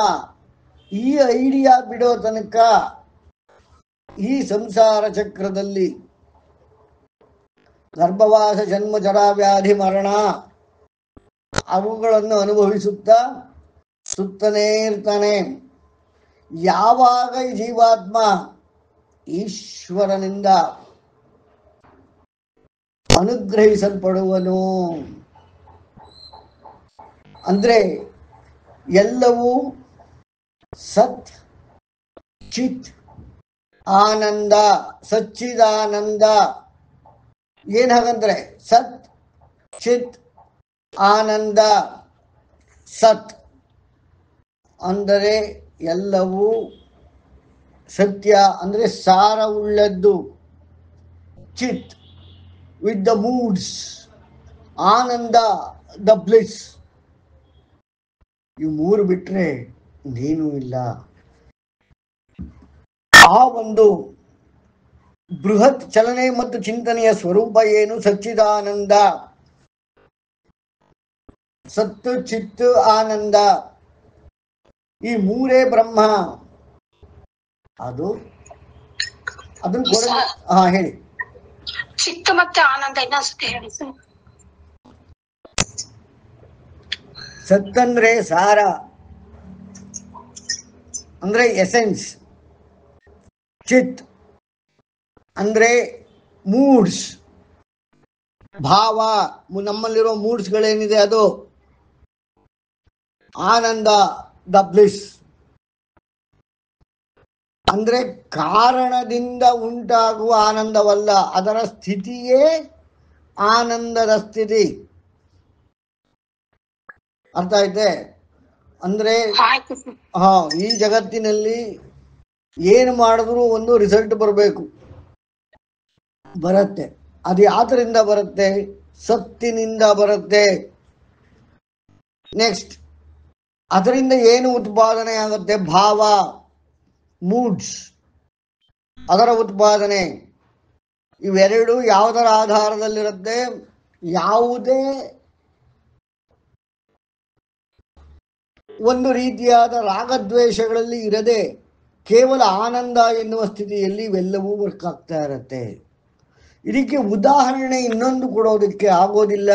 [SPEAKER 1] ಈ ಐಡಿಯಾ ಬಿಡೋ ತನಕ ಈ ಸಂಸಾರ ಚಕ್ರದಲ್ಲಿ ಗರ್ಭವಾಸ, ಜನ್ಮ, ಜರ, ವ್ಯಾಧಿ, ಮರಣ ಅವುಗಳನ್ನು ಅನುಭವಿಸುತ್ತಾ ಸುತ್ತನೇ ಇರ್ತಾನೆ. ಯಾವಾಗ ಈ ಜೀವಾತ್ಮ ಈಶ್ವರನಿಂದ ಅನುಗ್ರಹಿಸಲ್ಪಡುವನು ಅಂದ್ರೆ ಎಲ್ಲವೂ ಸತ್ ಚಿತ್ ಆನಂದ, ಸಚ್ಚಿದಾನಂದ. ಏನ್ ಹಾಗಂದ್ರೆ ಸತ್ ಚಿತ್ ಆನಂದ. ಸತ್ ಅಂದರೆ ಎಲ್ಲವೂ ಸತ್ಯ ಅಂದ್ರೆ ಸಾರವುಳ್ಳದ್ದು, ಚಿತ್ ವಿತ್ ದ ಮೂಡ್ಸ್, ಆನಂದ ದ ಬ್ಲಿಸ್. ಇವು ಮೂರು ಬಿಟ್ರೆ ಇನ್ನೇನೂ ಇಲ್ಲ. ಆ ಒಂದು ಬೃಹತ್ ಚಲನೆ ಮತ್ತು ಚಿಂತನೆಯ ಸ್ವರೂಪ ಏನು? ಸಚ್ಚಿದಾನಂದ. ಸತ್ತು, ಚಿತ್ತು, ಆನಂದ, ಈ ಮೂರೇ ಬ್ರಹ್ಮ. ಅದನ್ನ ಹೇಳಿ.
[SPEAKER 2] ಚಿತ್ತು ಮತ್ತೆ ಆನಂದ ಇನ್ನೊಂದ್ಸತಿ ಹೇಳಿ ಸರ್.
[SPEAKER 1] ಸತ್ತಂದ್ರೆ ಸಾರ, ಅಂದ್ರೆ ಎಸೆನ್ಸ್. ಚಿತ್ ಅಂದ್ರೆ ಮೂಡ್ಸ್, ಭಾವ, ನಮ್ಮಲ್ಲಿರೋ ಮೂಡ್ಸ್ಗಳೇನಿದೆ ಅದು. ಆನಂದ ದ ಬ್ಲಿಸ್, ಅಂದ್ರೆ ಕಾರಣದಿಂದ ಉಂಟಾಗುವ ಆನಂದವಲ್ಲ, ಅದರ ಸ್ಥಿತಿಯೇ ಆನಂದದ ಸ್ಥಿತಿ. ಅರ್ಥ ಐತೆ? ಅಂದ್ರೆ ಈ ಜಗತ್ತಿನಲ್ಲಿ ಏನು ಮಾಡಿದ್ರು ಒಂದು ರಿಸಲ್ಟ್ ಬರಬೇಕು, ಬರುತ್ತೆ. ಅದು ಯಾತರಿಂದ ಬರುತ್ತೆ? ಸತ್ತಿನಿಂದ ಬರುತ್ತೆ. ನೆಕ್ಸ್ಟ್, ಅದರಿಂದ ಏನು ಉತ್ಪಾದನೆ ಆಗುತ್ತೆ? ಭಾವ, ಮೂಡ್ಸ್, ಅದರ ಉತ್ಪಾದನೆ. ಇವೆರಡು ಯಾವುದರ ಆಧಾರದಲ್ಲಿರುತ್ತೆ? ಯಾವುದೇ ಒಂದು ರೀತಿಯಾದ ರಾಗದ್ವೇಷಗಳಲ್ಲಿ ಇರದೆ ಕೇವಲ ಆನಂದ ಎನ್ನುವ ಸ್ಥಿತಿಯಲ್ಲಿ ಇವೆಲ್ಲವೂ ವರ್ಕ್ ಆಗ್ತಾ ಇರುತ್ತೆ. ಇದಕ್ಕೆ ಉದಾಹರಣೆ ಇನ್ನೊಂದು ಕೊಡೋದಕ್ಕೆ ಆಗೋದಿಲ್ಲ.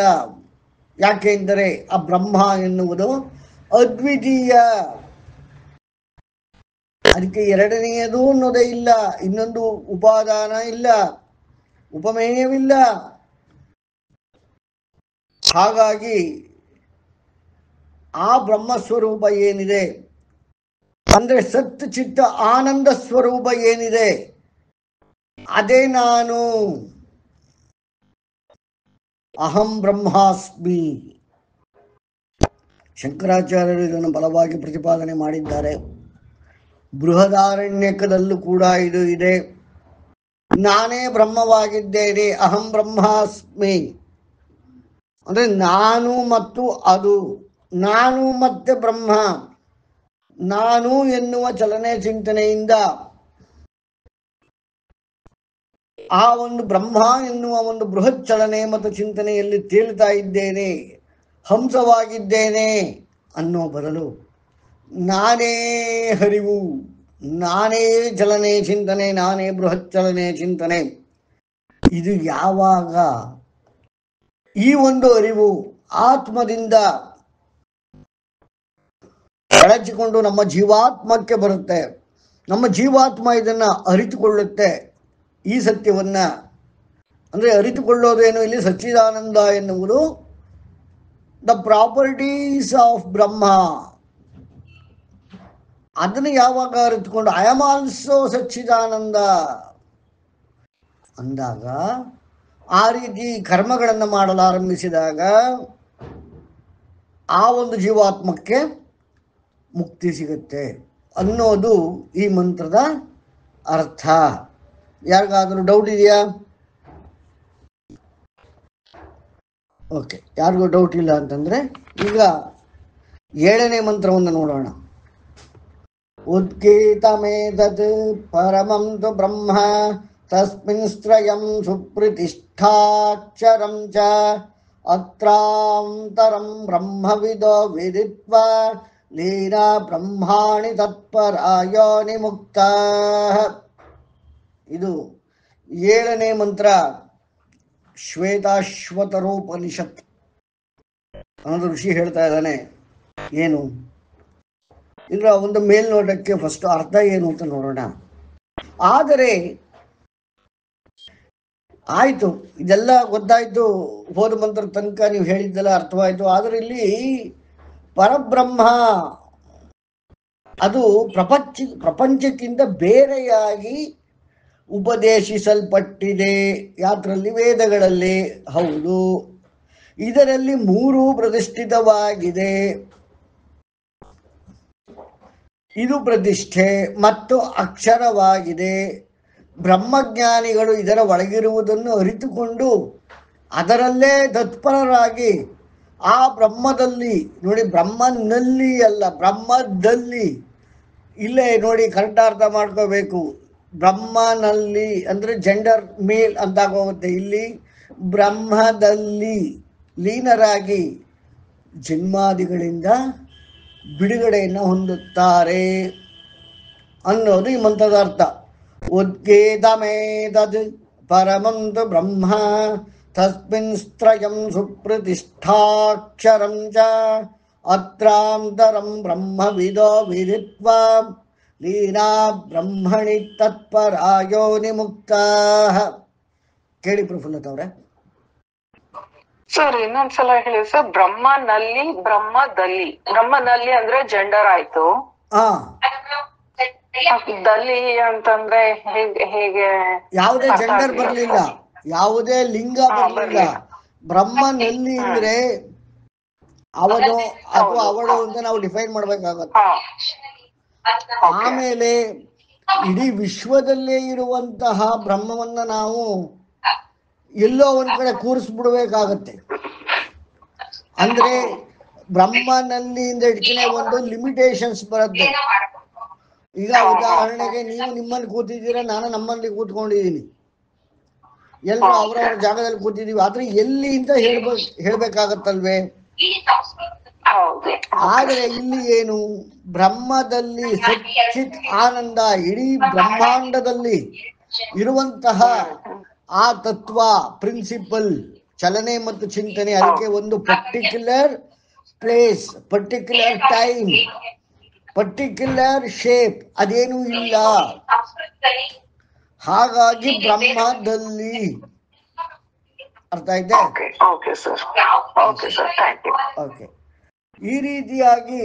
[SPEAKER 1] ಯಾಕೆ ಎಂದರೆ ಆ ಬ್ರಹ್ಮ ಎನ್ನುವುದು ಅದ್ವಿತೀಯ. ಅದಕ್ಕೆ ಎರಡನೆಯದು ಅನ್ನೋದೇ ಇಲ್ಲ, ಇನ್ನೊಂದು ಉಪಾದಾನ ಇಲ್ಲ, ಉಪಮೇಯವಿಲ್ಲ. ಹಾಗಾಗಿ ಆ ಬ್ರಹ್ಮಸ್ವರೂಪ ಏನಿದೆ ಅಂದ್ರೆ ಸತ್ ಚಿತ್ತ ಆನಂದ ಸ್ವರೂಪ ಏನಿದೆ ಅದೇ ನಾನು. ಅಹಂ ಬ್ರಹ್ಮಾಸ್ಮಿ. ಶಂಕರಾಚಾರ್ಯರು ಇದನ್ನು ಬಲವಾಗಿ ಪ್ರತಿಪಾದನೆ ಮಾಡಿದ್ದಾರೆ. ಬೃಹದಾರಣ್ಯಕದಲ್ಲೂ ಕೂಡ ಇದು ಇದೆ. ನಾನೇ ಬ್ರಹ್ಮವಾಗಿದ್ದೇನೆ, ಅಹಂ ಬ್ರಹ್ಮಾಸ್ಮಿ. ಅಂದ್ರೆ ನಾನು ಮತ್ತು ಅದು, ನಾನು ಮತ್ತೆ ಬ್ರಹ್ಮ. ನಾನು ಎನ್ನುವ ಚಲನೆ ಚಿಂತನೆಯಿಂದ ಆ ಒಂದು ಬ್ರಹ್ಮ ಎನ್ನುವ ಒಂದು ಬೃಹತ್ ಚಲನೆ ಮತ್ತು ಚಿಂತನೆಯಲ್ಲಿ ತೇಲ್ತಾ ಇದ್ದೇನೆ, ಹಂಸವಾಗಿದ್ದೇನೆ ಅನ್ನೋ ಬದಲು ನಾನೇ ಹರಿವು, ನಾನೇ ಚಲನೆ ಚಿಂತನೆ, ನಾನೇ ಬೃಹತ್ ಚಲನೆ ಚಿಂತನೆ. ಇದು ಯಾವಾಗ ಈ ಒಂದು ಅರಿವು ಆತ್ಮದಿಂದ ಬೆಳಚಿಕೊಂಡು ನಮ್ಮ ಜೀವಾತ್ಮಕ್ಕೆ ಬರುತ್ತೆ, ನಮ್ಮ ಜೀವಾತ್ಮ ಇದನ್ನ ಅರಿತುಕೊಳ್ಳುತ್ತೆ. ಈ ಸತ್ಯವನ್ನ ಅಂದ್ರೆ ಅರಿತುಕೊಳ್ಳೋದೇನು? ಇಲ್ಲಿ ಸಚ್ಚಿದಾನಂದ ಎನ್ನುವುದು ದ ಪ್ರಾಪರ್ಟೀಸ್ ಆಫ್ ಬ್ರಹ್ಮ. ಅದನ್ನು ಯಾವಾಗ ಅರಿತುಕೊಂಡು ಐ ಆಮ್ ಆಲ್ಸೋ ಸಚ್ಚಿದಾನಂದ ಅಂದಾಗ, ಆ ರೀತಿ ಕರ್ಮಗಳನ್ನು ಮಾಡಲಾರಂಭಿಸಿದಾಗ ಆ ಒಂದು ಜೀವಾತ್ಮಕ್ಕೆ ಮುಕ್ತಿ ಸಿಗುತ್ತೆ ಅನ್ನೋದು ಈ ಮಂತ್ರದ ಅರ್ಥ. ಯಾರಿಗಾದರೂ ಡೌಟ್ ಇದೆಯಾ? ಓಕೆ, ಯಾರಿಗೂ ಡೌಟ್ ಇಲ್ಲ ಅಂತಂದ್ರೆ ಈಗ 7ನೇ ಮಂತ್ರವನ್ನು ನೋಡೋಣ. ಉದ್ಗೀತಮೇತತ್ ಪರಮಂ ತು ಬ್ರಹ್ಮ ತಸ್ಮಿನ್ ಸ್ತ್ರಯಂ ಸುಪ್ರತಿಷ್ಠಾಕ್ಷರಂ ಚ ಅತ್ರಾಂತರಂ ಬ್ರಹ್ಮವಿದೋ ವಿದಿತ್ವಾ ಲೀನಾ ಬ್ರಹ್ಮಾಣಿ ತತ್ಪರಾಯೋ ನಿಮುಕ್ತ. ಇದು 7ನೇ ಮಂತ್ರ, ಶ್ವೇತಾಶ್ವತರೋಪನಿಷತ್ ಅನ್ನೋದು ಋಷಿ ಹೇಳ್ತಾ ಇದ್ದಾನೆ. ಏನು ಇಲ್ಲ, ಒಂದು ಮೇಲ್ನೋಟಕ್ಕೆ ಫಸ್ಟ್ ಅರ್ಥ ಏನು ಅಂತ ನೋಡೋಣ. ಆದರೆ ಆಯ್ತು, ಇದೆಲ್ಲ ಗೊತ್ತಾಯ್ತು, ಹೋದ ಮಂತ್ರ ತನಕ ನೀವು ಹೇಳಿದ್ದೆಲ್ಲ ಅರ್ಥವಾಯ್ತು. ಆದರೆ ಇಲ್ಲಿ ಪರಬ್ರಹ್ಮ ಅದು ಪ್ರಪಂಚಕ್ಕಿಂತ ಬೇರೆಯಾಗಿ ಉಪದೇಶಿಸಲ್ಪಟ್ಟಿದೆ. ಯಾತ್ರಲ್ಲಿ? ವೇದಗಳಲ್ಲಿ. ಹೌದು, ಇದರಲ್ಲಿ 3 ಪ್ರತಿಷ್ಠಿತವಾಗಿದೆ. ಇದು ಪ್ರತಿಷ್ಠೆ ಮತ್ತು ಅಕ್ಷರವಾಗಿದೆ. ಬ್ರಹ್ಮಜ್ಞಾನಿಗಳು ಇದರ ಒಳಗಿರುವುದನ್ನು ಅರಿತುಕೊಂಡು ಅದರಲ್ಲೇ ತತ್ಪರರಾಗಿ ಆ ಬ್ರಹ್ಮದಲ್ಲಿ ನೋಡಿ, ಬ್ರಹ್ಮನಲ್ಲಿ ಅಲ್ಲ, ಬ್ರಹ್ಮದಲ್ಲಿ. ಇಲ್ಲೇ ನೋಡಿ, ಕರೆಕ್ಟ್ ಅರ್ಥ ಮಾಡ್ಕೋಬೇಕು. ಬ್ರಹ್ಮನಲ್ಲಿ ಅಂದ್ರೆ ಜೆಂಡರ್ ಮೇಲ್ ಅಂತಾಗೋಗುತ್ತೆ. ಇಲ್ಲಿ ಬ್ರಹ್ಮದಲ್ಲಿ ಲೀನರಾಗಿ ಜನ್ಮಾದಿಗಳಿಂದ ಬಿಡುಗಡೆಯನ್ನು ಹೊಂದುತ್ತಾರೆ ಅನ್ನೋದು ಈ ಮಂತ್ರದ ಅರ್ಥ. ಉದ್ಗೇತಮೇತದ್ ಪರಮಂತು ಬ್ರಹ್ಮ ತಸ್ಮಿನ್ ತ್ರಯಂ ಸುಪ್ರತಿಷ್ಠಾಕ್ಷರಂ ಚ ಅತ್ರಾಂತರಂ ಬ್ರಹ್ಮವಿದೋ ವಿದಿತ್ವಾ ಲೀನಾ ಬ್ರಹ್ಮಣಿ ತತ್ಪರಾಯೋ ನಿಮುಕ್ತಾ. ಕೇಳಿ ಪ್ರಫುಲ್ಲತ್ ಅವರೇ.
[SPEAKER 3] ಸರ್ ಇನ್ನೊಂದ್ಸಲ ಹೇಳಿ ಸರ್. ಬ್ರಹ್ಮನಲ್ಲಿ ಬ್ರಹ್ಮದಲ್ಲಿ ಅಂದ್ರೆ ಜೆಂಡರ್ ಆಯ್ತು. ದಲ್ಲಿ ಅಂತಂದ್ರೆ ಹೇಗೆ?
[SPEAKER 1] ಯಾವುದೇ ಜೆಂಡರ್ ಬರ್ಲಿಲ್ಲ, ಯಾವುದೇ ಲಿಂಗ ಬರ್ಲಿಲ್ಲ. ಬ್ರಹ್ಮನಲ್ಲಿ ಅಂದ್ರೆ ಅವನು ಅಥವಾ ಅವಳು ಅಂತ ನಾವು ಡಿಫೈನ್ ಮಾಡ್ಬೇಕಾಗತ್ತೆ. ಆಮೇಲೆ ಇಡೀ ವಿಶ್ವದಲ್ಲೇ ಇರುವಂತಹ ಬ್ರಹ್ಮವನ್ನ ನಾವು ಎಲ್ಲೋ ಒಂದ್ ಕಡೆ ಕೂರಿಸ್ಬಿಡ್ಬೇಕಾಗತ್ತೆ. ಅಂದ್ರೆ ಬ್ರಹ್ಮನಲ್ಲಿ ಹಿಡ್ಕಿನೇ ಒಂದು ಲಿಮಿಟೇಷನ್ಸ್ ಬರುತ್ತೆ. ಈಗ ಉದಾಹರಣೆಗೆ ನೀವು ನಿಮ್ಮಲ್ಲಿ ಕೂತಿದ್ದೀರಾ, ನಾನು ನಮ್ಮಲ್ಲಿ ಕೂತ್ಕೊಂಡಿದ್ದೀನಿ, ಎಲ್ಲರೂ ಅವರವರ ಜಾಗದಲ್ಲಿ ಕೂತಿದೀವಿ. ಆದ್ರೆ ಎಲ್ಲಿ ಅಂತ ಹೇಳ್ಬೇಕಾಗತ್ತಲ್ವೇ? ಆದರೆ ಇಲ್ಲಿ ಏನು, ಬ್ರಹ್ಮದಲ್ಲಿ ಸಚ್ಚಿತ್ ಆನಂದ ಇಡೀ ಬ್ರಹ್ಮಾಂಡದಲ್ಲಿ ಇರುವಂತಹ ಆ ತತ್ವ, ಪ್ರಿನ್ಸಿಪಲ್, ಚಲನೆ ಮತ್ತು ಚಿಂತನೆ, ಅದಕ್ಕೆ ಒಂದು particular place, particular time, particular shape ಅದೇನೂ ಇಲ್ಲ. ಹಾಗಾಗಿ ಬ್ರಹ್ಮದಲ್ಲಿ ಅರ್ಥ ಆಯ್ತಾ? ಓಕೆ. ಈ ರೀತಿಯಾಗಿ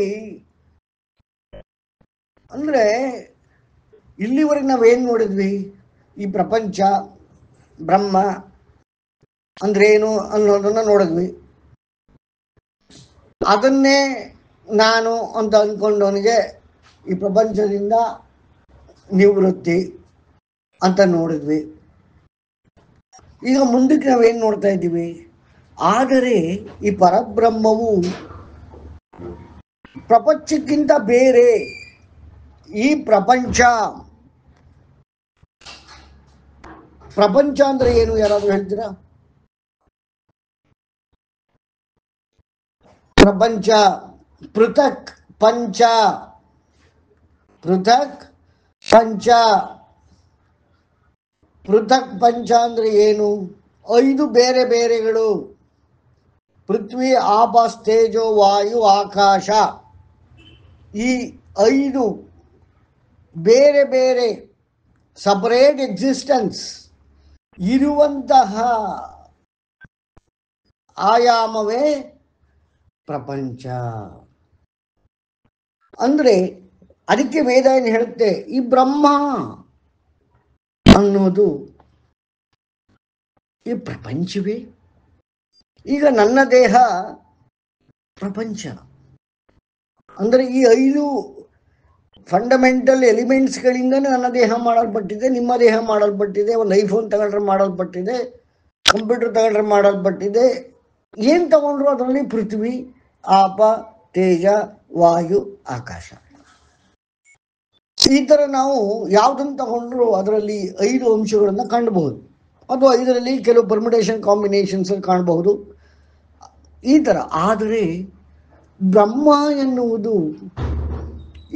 [SPEAKER 1] ಅಂದ್ರೆ ಇಲ್ಲಿವರೆಗೆ ನಾವೇನ್ ನೋಡಿದ್ವಿ? ಈ ಪ್ರಪಂಚ, ಬ್ರಹ್ಮ ಅಂದ್ರೇನು ಅನ್ನೋದನ್ನ ನೋಡಿದ್ವಿ. ಅದನ್ನೇ ನಾನು ಅಂತ ಅಂದ್ಕೊಂಡವನಿಗೆ ಈ ಪ್ರಪಂಚದಿಂದ ನಿವೃತ್ತಿ ಅಂತ ನೋಡಿದ್ವಿ. ಈಗ ಮುಂದಕ್ಕೆ ನಾವೇನು ನೋಡ್ತಾ ಇದ್ದೀವಿ? ಆದರೆ ಈ ಪರಬ್ರಹ್ಮವು ಪ್ರಪಂಚಕ್ಕಿಂತ ಬೇರೆ. ಈ ಪ್ರಪಂಚ ಅಂದ್ರೆ ಏನು? ಯಾರಾದ್ರೂ ಹೇಳ್ತೀರಾ? ಪ್ರಪಂಚ ಪೃಥಕ್ ಪಂಚ, ಪೃಥಕ್ ಪಂಚ. ಪೃಥಕ್ ಪಂಚ ಅಂದ್ರೆ ಏನು? 5 ಬೇರೆ ಬೇರೆಗಳು. ಪೃಥ್ವಿ, ಆಪ, ತೇಜೋ, ವಾಯು, ಆಕಾಶ. ಈ 5 ಬೇರೆ ಬೇರೆ ಸಪರೇಟ್ ಎಕ್ಸಿಸ್ಟೆನ್ಸ್ ಇರುವಂತಹ ಆಯಾಮವೇ ಪ್ರಪಂಚ. ಅಂದ್ರೆ ಅದಕ್ಕೆ ವೇದ ಏನು ಹೇಳುತ್ತೆ? ಈ ಬ್ರಹ್ಮ ಅನ್ನೋದು ಈ ಪ್ರಪಂಚವೇ. ಈಗ ನನ್ನ ದೇಹ ಪ್ರಪಂಚ ಅಂದ್ರೆ ಈ 5 ಫಂಡಮೆಂಟಲ್ ಎಲಿಮೆಂಟ್ಸ್ಗಳಿಂದನೇ ನನ್ನ ದೇಹ ಮಾಡಲ್ಪಟ್ಟಿದೆ, ನಿಮ್ಮ ದೇಹ ಮಾಡಲ್ಪಟ್ಟಿದೆ, ಒಂದು ಐಫೋನ್ ತಗೊಂಡ್ರೆ ಮಾಡಲ್ಪಟ್ಟಿದೆ, ಕಂಪ್ಯೂಟರ್ ತಗೊಂಡ್ರೆ ಮಾಡಲ್ಪಟ್ಟಿದೆ. ಏನ್ ತಗೊಂಡ್ರು ಅದರಲ್ಲಿ ಪೃಥ್ವಿ, ಆಪ, ತೇಜ, ವಾಯು, ಆಕಾಶ. ಈ ತರ ನಾವು ಯಾವ್ದನ್ನು ತಗೊಂಡ್ರು ಅದರಲ್ಲಿ 5 ಅಂಶಗಳನ್ನ ಕಾಣಬಹುದು. ಅದು 5ರಲ್ಲಿ ಕೆಲವು ಪರ್ಮಿಟೇಷನ್ ಕಾಂಬಿನೇಷನ್ಸ್ ಕಾಣಬಹುದು ಈ ತರ. ಆದರೆ ಬ್ರಹ್ಮ ಎನ್ನುವುದು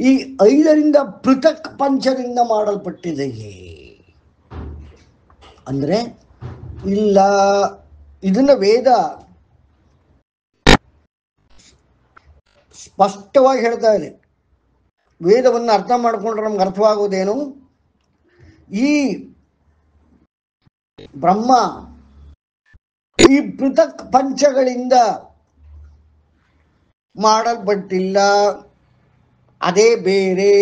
[SPEAKER 1] ಈ 5ರಿಂದ ಪೃಥಕ್ ಪಂಚದಿಂದ ಮಾಡಲ್ಪಟ್ಟಿದೆಯೇ ಅಂದ್ರೆ ಇಲ್ಲ. ಇದನ್ನ ವೇದ ಸ್ಪಷ್ಟವಾಗಿ ಹೇಳ್ತಾ ಇದೆ. ವೇದವನ್ನು ಅರ್ಥ ಮಾಡಿಕೊಂಡ್ರೆ ನಮ್ಗೆ ಅರ್ಥವಾಗುವುದೇನು? ಈ ಬ್ರಹ್ಮ ಈ ಪೃಥಕ್ ಪಂಚಗಳಿಂದ ಮಾಡಲ್ಪಟ್ಟಿಲ್ಲ, ಅದೇ ಬೇರೆ.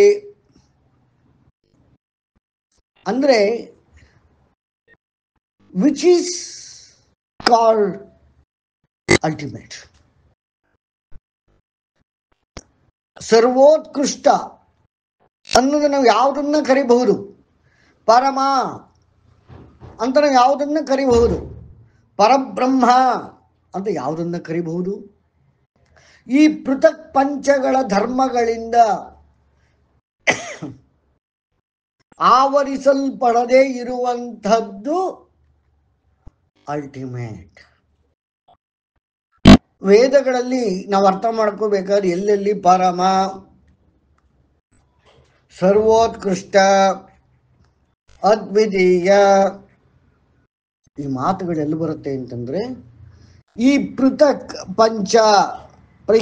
[SPEAKER 1] ಅಂದ್ರೆ ವಿಚ್ ಈಸ್ ಕಾಲ್ಡ್ ಅಲ್ಟಿಮೇಟ್, ಸರ್ವೋತ್ಕೃಷ್ಟ ಅನ್ನೋದು ನಾವು ಯಾವುದನ್ನ ಕರಿಬಹುದು? ಪರಮ ಅಂತ ನಾವು ಯಾವುದನ್ನ ಕರಿಬಹುದು? ಪರಬ್ರಹ್ಮ ಅಂತ ಯಾವುದನ್ನ ಕರಿಬಹುದು? ಈ ಪೃಥಕ್ ಪಂಚಗಳ ಧರ್ಮಗಳಿಂದ ಆವರಿಸಲ್ಪಡದೇ ಇರುವಂಥದ್ದು ಅಲ್ಟಿಮೇಟ್. ವೇದಗಳಲ್ಲಿ ನಾವು ಅರ್ಥ ಮಾಡ್ಕೋಬೇಕಾದ್ರೆ ಎಲ್ಲೆಲ್ಲಿ ಪರಮ, ಸರ್ವೋತ್ಕೃಷ್ಟ, ಅದ್ವಿತೀಯ ಈ ಮಾತುಗಳೆಲ್ಲಿ ಬರುತ್ತೆ ಅಂತಂದ್ರೆ ಈ ಪೃಥಕ್ ಪಂಚ,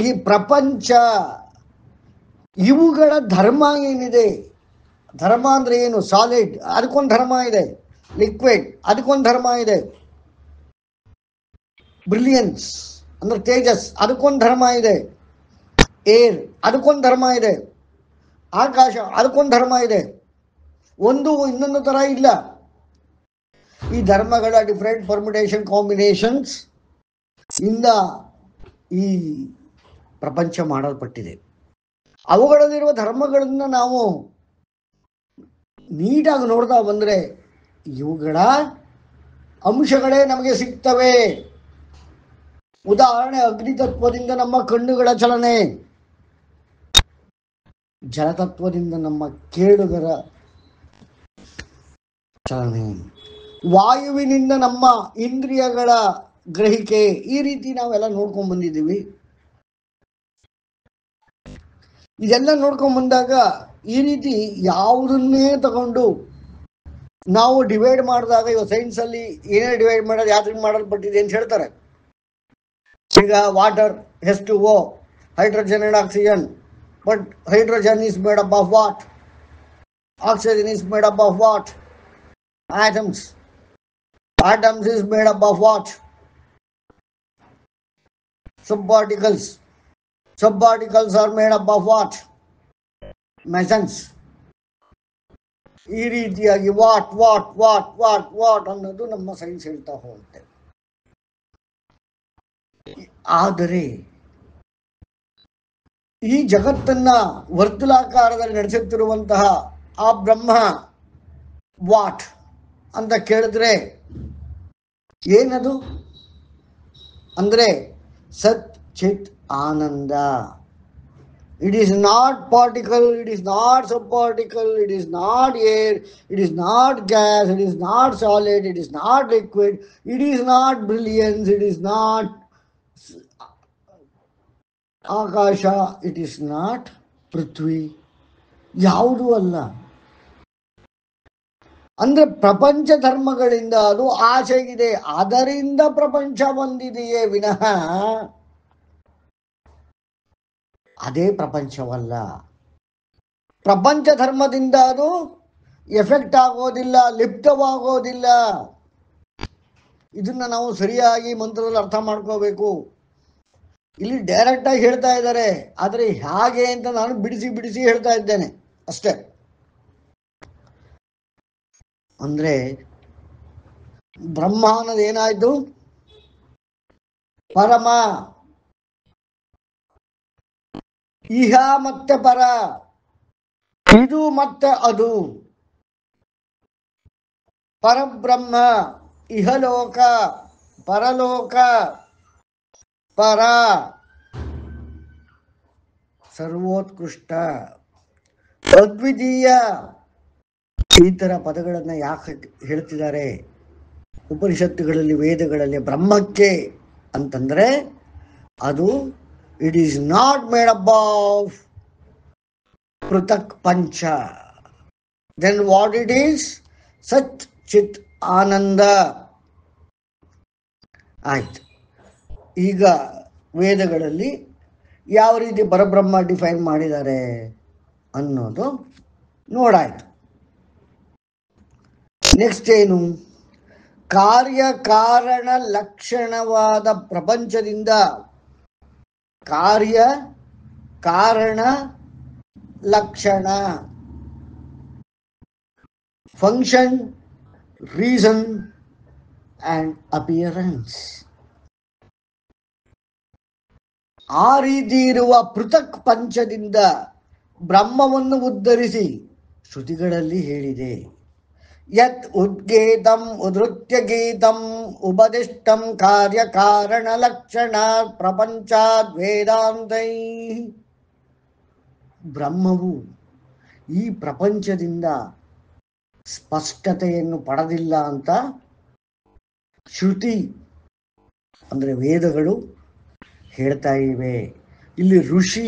[SPEAKER 1] ಈ ಪ್ರಪಂಚ, ಇವುಗಳ ಧರ್ಮ ಏನಿದೆ, ಧರ್ಮ ಅಂದ್ರೆ ಏನು? ಸಾಲಿಡ್, ಅದಕ್ಕೊಂದು ಧರ್ಮ ಇದೆ. ಲಿಕ್ವಿಡ್, ಅದಕ್ಕೊಂದು ಧರ್ಮ ಇದೆ. ಬ್ರಿಲಿಯನ್ಸ್ ಅಂದ್ರೆ ತೇಜಸ್, ಅದಕ್ಕೊಂದು ಧರ್ಮ ಇದೆ. ಏರ್, ಅದಕ್ಕೊಂದು ಧರ್ಮ ಇದೆ. ಆಕಾಶ, ಅದಕ್ಕೊಂದು ಧರ್ಮ ಇದೆ. ಒಂದು ಇನ್ನೊಂದು ತರ ಇಲ್ಲ. ಈ ಧರ್ಮಗಳ ಡಿಫರೆಂಟ್ ಪರ್ಮಿಟೇಷನ್ ಕಾಂಬಿನೇಷನ್ಸ್ ಇಂದ ಈ ಪ್ರಪಂಚ ಮಾಡಲ್ಪಟ್ಟಿದೆ. ಅವುಗಳಲ್ಲಿರುವ ಧರ್ಮಗಳನ್ನು ನಾವು ನೀಟಾಗಿ ನೋಡ್ತಾ ಬಂದರೆ ಇವುಗಳ ಅಂಶಗಳೇ ನಮಗೆ ಸಿಗ್ತವೆ. ಉದಾಹರಣೆ, ಅಗ್ನಿತತ್ವದಿಂದ ನಮ್ಮ ಕಣ್ಣುಗಳ ಚಲನೆ, ಜಲತತ್ವದಿಂದ ನಮ್ಮ ಕೇಳುಗರ ಚಲನೆ, ವಾಯುವಿನಿಂದ ನಮ್ಮ ಇಂದ್ರಿಯಗಳ ಗ್ರಹಿಕೆ. ಈ ರೀತಿ ನಾವೆಲ್ಲ ನೋಡ್ಕೊಂಡ್ ಬಂದಿದ್ದೀವಿ. ಇದೆಲ್ಲ ನೋಡ್ಕೊಂಡ್ ಬಂದಾಗ ಈ ರೀತಿ ಯಾವುದನ್ನೇ ತಗೊಂಡು ನಾವು ಡಿವೈಡ್ ಮಾಡಿದಾಗ, ಇವಾಗ ಸೈನ್ಸ್ ಅಲ್ಲಿ ಏನೇ ಡಿವೈಡ್ ಮಾಡೋದು ಯಾವ್ದ್ರಿಂದ ಮಾಡಲ್ಪಟ್ಟಿದೆ ಅಂತ ಹೇಳ್ತಾರೆ. ಈಗ water H2O, hydrogen and oxygen. But hydrogen is made up of what? Oxygen is made up of what? Atoms. Atoms is made up of what? Subparticles. Subparticles are made up of what? Mesons. ಈ ರೀತಿಯಾಗಿ what ಅನ್ನೋದು ನಮ್ಮ science ಹೇಳ್ತಾ ಹೋಗುತ್ತೆ. ಆದರೆ ಈ ಜಗತ್ತನ್ನ ವರ್ತುಲಾಕಾರದಲ್ಲಿ ನಡೆಸುತ್ತಿರುವಂತಹ ಆ ಬ್ರಹ್ಮ ವಾಟ್ ಅಂತ ಕೇಳಿದ್ರೆ ಏನದು ಅಂದ್ರೆ ಸತ್ ಚಿತ್ ಆನಂದ. It is not particle, it is not subparticle, it is not air, it is not gas, it is not solid, it is not liquid, it is not brilliance, it is not Akash, it is not ಪೃಥ್ವಿ, ಯಾವುದೂ ಅಲ್ಲ. ಅಂದ್ರೆ ಪ್ರಪಂಚ ಧರ್ಮಗಳಿಂದ ಅದು ಆಚೆಗಿದೆ, ಅದರಿಂದ ಪ್ರಪಂಚ ಬಂದಿದೆಯೇ ವಿನಃ ಅದೇ ಪ್ರಪಂಚವಲ್ಲ. ಪ್ರಪಂಚ ಧರ್ಮದಿಂದ ಅದು ಎಫೆಕ್ಟ್ ಆಗೋದಿಲ್ಲ, ಲಿಪ್ತವಾಗೋದಿಲ್ಲ. ಇದನ್ನ ನಾವು ಸರಿಯಾಗಿ ಮಂತ್ರದಲ್ಲಿ ಅರ್ಥ ಮಾಡ್ಕೋಬೇಕು. ಇಲ್ಲಿ ಡೈರೆಕ್ಟ್ ಆಗಿ ಹೇಳ್ತಾ ಇದ್ದಾರೆ, ಆದರೆ ಹೇಗೆ ಅಂತ ನಾನು ಬಿಡಿಸಿ ಹೇಳ್ತಾ ಇದ್ದೇನೆ ಅಷ್ಟೇ. ಅಂದ್ರೆ ಬ್ರಹ್ಮ ಅನ್ನೋದು ಏನಾಯ್ತು? ಪರಮ, ಇಹ ಮತ್ತೆ ಪರ, ಇದು ಮತ್ತೆ ಅದು. ಪರಬ್ರಹ್ಮ, ಇಹಲೋಕ, ಪರಲೋಕ, ಪರ, ಸರ್ವೋತ್ಕೃಷ್ಟ, ಅದ್ವಿತೀಯ. ಈ ತರ ಪದಗಳನ್ನ ಯಾಕೆ ಹೇಳ್ತಿದ್ದಾರೆ ಉಪನಿಷತ್ತುಗಳಲ್ಲಿ, ವೇದಗಳಲ್ಲಿ? ಬ್ರಹ್ಮಕ್ಕೆ ಅಂತಂದ್ರೆ ಅದು it is not made up of ಪೃಥಕ್ ಪಂಚ. Then what it is? ಸತ್ ಚಿತ್ ಆನಂದ. ಆಯ್ತು, ಈಗ ವೇದಗಳಲ್ಲಿ ಯಾವ ರೀತಿ ಪರಬ್ರಹ್ಮ ಡಿಫೈನ್ ಮಾಡಿದ್ದಾರೆ ಅನ್ನೋದು ನೋಡಾಯ್ತು. ನೆಕ್ಸ್ಟ್ ಏನು? ಕಾರ್ಯಕಾರಣ ಲಕ್ಷಣವಾದ ಪ್ರಪಂಚದಿಂದ ಕಾರ್ಯ ಕಾರಣ ಲಕ್ಷಣ, ಫಂಕ್ಷನ್, ರೀಸನ್ ಅಂಡ್ ಅಪಿಯರೆನ್ಸ್, ಆ ರೀತಿ ಇರುವ ಪೃಥಕ್ ಪಂಚದಿಂದ ಬ್ರಹ್ಮವನ್ನು ಉದ್ಧರಿಸಿ ಶ್ರುತಿಗಳಲ್ಲಿ ಹೇಳಿದೆ. ಯತ್ ಉದ್ಗೇತಂ ಉದೃತ್ಯ ಗೀತಂ ಉಪದಿಷ್ಟಂ ಕಾರ್ಯ ಕಾರಣ ಲಕ್ಷಣ ಪ್ರಪಂಚಾದ್ ವೇದಾಂತೈ. ಬ್ರಹ್ಮವು ಈ ಪ್ರಪಂಚದಿಂದ ಸ್ಪಷ್ಟತೆಯನ್ನು ಪಡೆದಿಲ್ಲ ಅಂತ ಶ್ರುತಿ ಅಂದರೆ ವೇದಗಳು ಹೇಳ್ತಾ ಇವೆ. ಇಲ್ಲಿ ಋಷಿ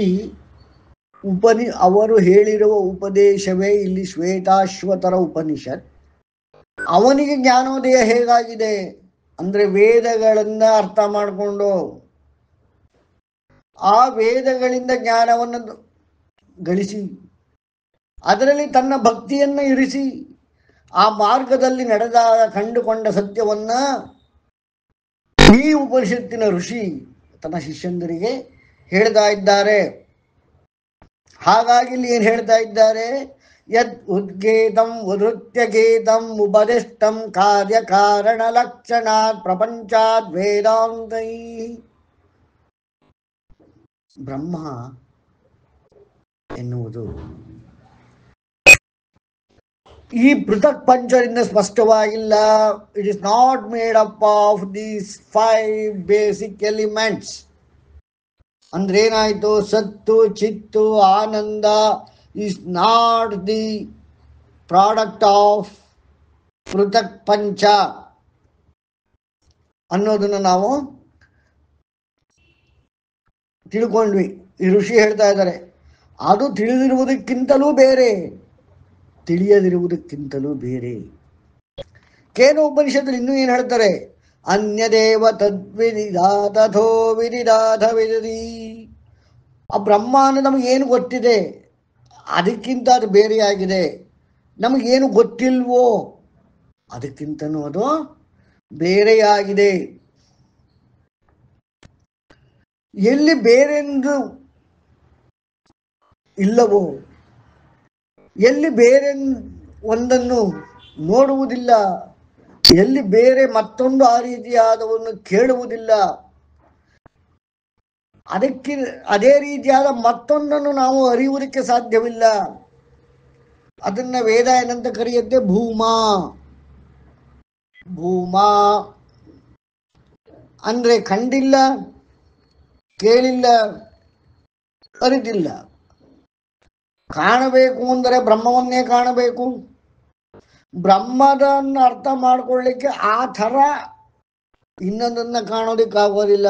[SPEAKER 1] ಅವರು ಹೇಳಿರುವ ಉಪದೇಶವೇ ಇಲ್ಲಿ ಶ್ವೇತಾಶ್ವತರ ಉಪನಿಷತ್. ಅವನಿಗೆ ಜ್ಞಾನೋದಯ ಹೇಗಾಗಿದೆ ಅಂದ್ರೆ ವೇದಗಳನ್ನ ಅರ್ಥ ಮಾಡಿಕೊಂಡು ಆ ವೇದಗಳಿಂದ ಜ್ಞಾನವನ್ನು ಗಳಿಸಿ ಅದರಲ್ಲಿ ತನ್ನ ಭಕ್ತಿಯನ್ನು ಇರಿಸಿ ಆ ಮಾರ್ಗದಲ್ಲಿ ನಡೆದಾಗ ಕಂಡುಕೊಂಡ ಸತ್ಯವನ್ನ ಈ ಉಪನಿಷತ್ತಿನ ಋಷಿ ತನ್ನ ಶಿಷ್ಯಂದರಿಗೆ ಹೇಳ್ತಾ ಇದ್ದಾರೆ. ಹಾಗಾಗಿ ಇಲ್ಲಿ ಏನು ಹೇಳ್ತಾ ಇದ್ದಾರೆ? ಯದ್ ಉದ್ಗೇತಂ ಉದೃತ್ಯಗೇತಂ ಉಪದಿಷ್ಟಂ ಕಾರ್ಯ ಕಾರಣ ಲಕ್ಷಣಾತ್ ಪ್ರಪಂಚಾದ್ ವೇದಾಂತೈ. ಬ್ರಹ್ಮ ಎನ್ನುವುದು ಈ ಪೃಥಕ್ ಪಂಚರಿಂದ ಸ್ಪಷ್ಟವಾಗಿಲ್ಲ. It is not made up of these 5 basic elements. ಅಂದ್ರೆ ಏನಾಯ್ತು? ಸತ್ತು ಚಿತ್ತು ಆನಂದ is not the product of ಪೃಥಕ್ ಪಂಚ ಅನ್ನೋದನ್ನು ನಾವು ತಿಳ್ಕೊಂಡ್ವಿ. ಈ ಋಷಿ ಹೇಳ್ತಾ ಇದ್ದಾರೆ ಅದು ತಿಳಿದಿರುವುದಕ್ಕಿಂತಲೂ ಬೇರೆ, ತಿಳಿಯದಿರುವುದಕ್ಕಿಂತಲೂ ಬೇರೆ. ಕೇನ ಉಪನಿಷತ್ತಲ್ಲಿ ಇನ್ನೂ ಏನು ಹೇಳ್ತಾರೆ? ಅನ್ಯದೇವ ತದ್ವಿದಿಧಾ ತಥೋ ವಿದಿಧಾಥ ವಿದಧಿ. ಆ ಬ್ರಹ್ಮಾಂಡ ನಮಗೇನು ಗೊತ್ತಿದೆ ಅದಕ್ಕಿಂತ ಅದು ಬೇರೆಯಾಗಿದೆ. ನಮಗೇನು ಗೊತ್ತಿಲ್ವೋ ಅದಕ್ಕಿಂತನೂ ಅದು ಬೇರೆಯಾಗಿದೆ. ಎಲ್ಲಿ ಬೇರೆಂದು ಇಲ್ಲವೋ, ಎಲ್ಲಿ ಬೇರೆ ಒಂದನ್ನು ನೋಡುವುದಿಲ್ಲ, ಎಲ್ಲಿ ಬೇರೆ ಮತ್ತೊಂದು ಆ ರೀತಿಯಾದವನ್ನು ಕೇಳುವುದಿಲ್ಲ, ಅದಕ್ಕೆ ಅದೇ ರೀತಿಯಾದ ಮತ್ತೊಂದನ್ನು ನಾವು ಅರಿಯುವುದಕ್ಕೆ ಸಾಧ್ಯವಿಲ್ಲ. ಅದನ್ನ ವೇದ ಏನಂತ ಕರೆಯುತ್ತೆ? ಭೂಮಾ. ಭೂಮಾ ಅಂದ್ರೆ ಕಂಡಿಲ್ಲ, ಕೇಳಿಲ್ಲ, ಅರಿತಿಲ್ಲ. ಕಾಣಬೇಕು ಅಂದರೆ ಬ್ರಹ್ಮವನ್ನೇ ಕಾಣಬೇಕು. ಬ್ರಹ್ಮದನ್ನು ಅರ್ಥ ಮಾಡ್ಕೊಳ್ಳಿಕ್ಕೆ ಆ ಥರ ಇನ್ನೊಂದನ್ನ ಕಾಣೋದಕ್ಕಾಗೋದಿಲ್ಲ,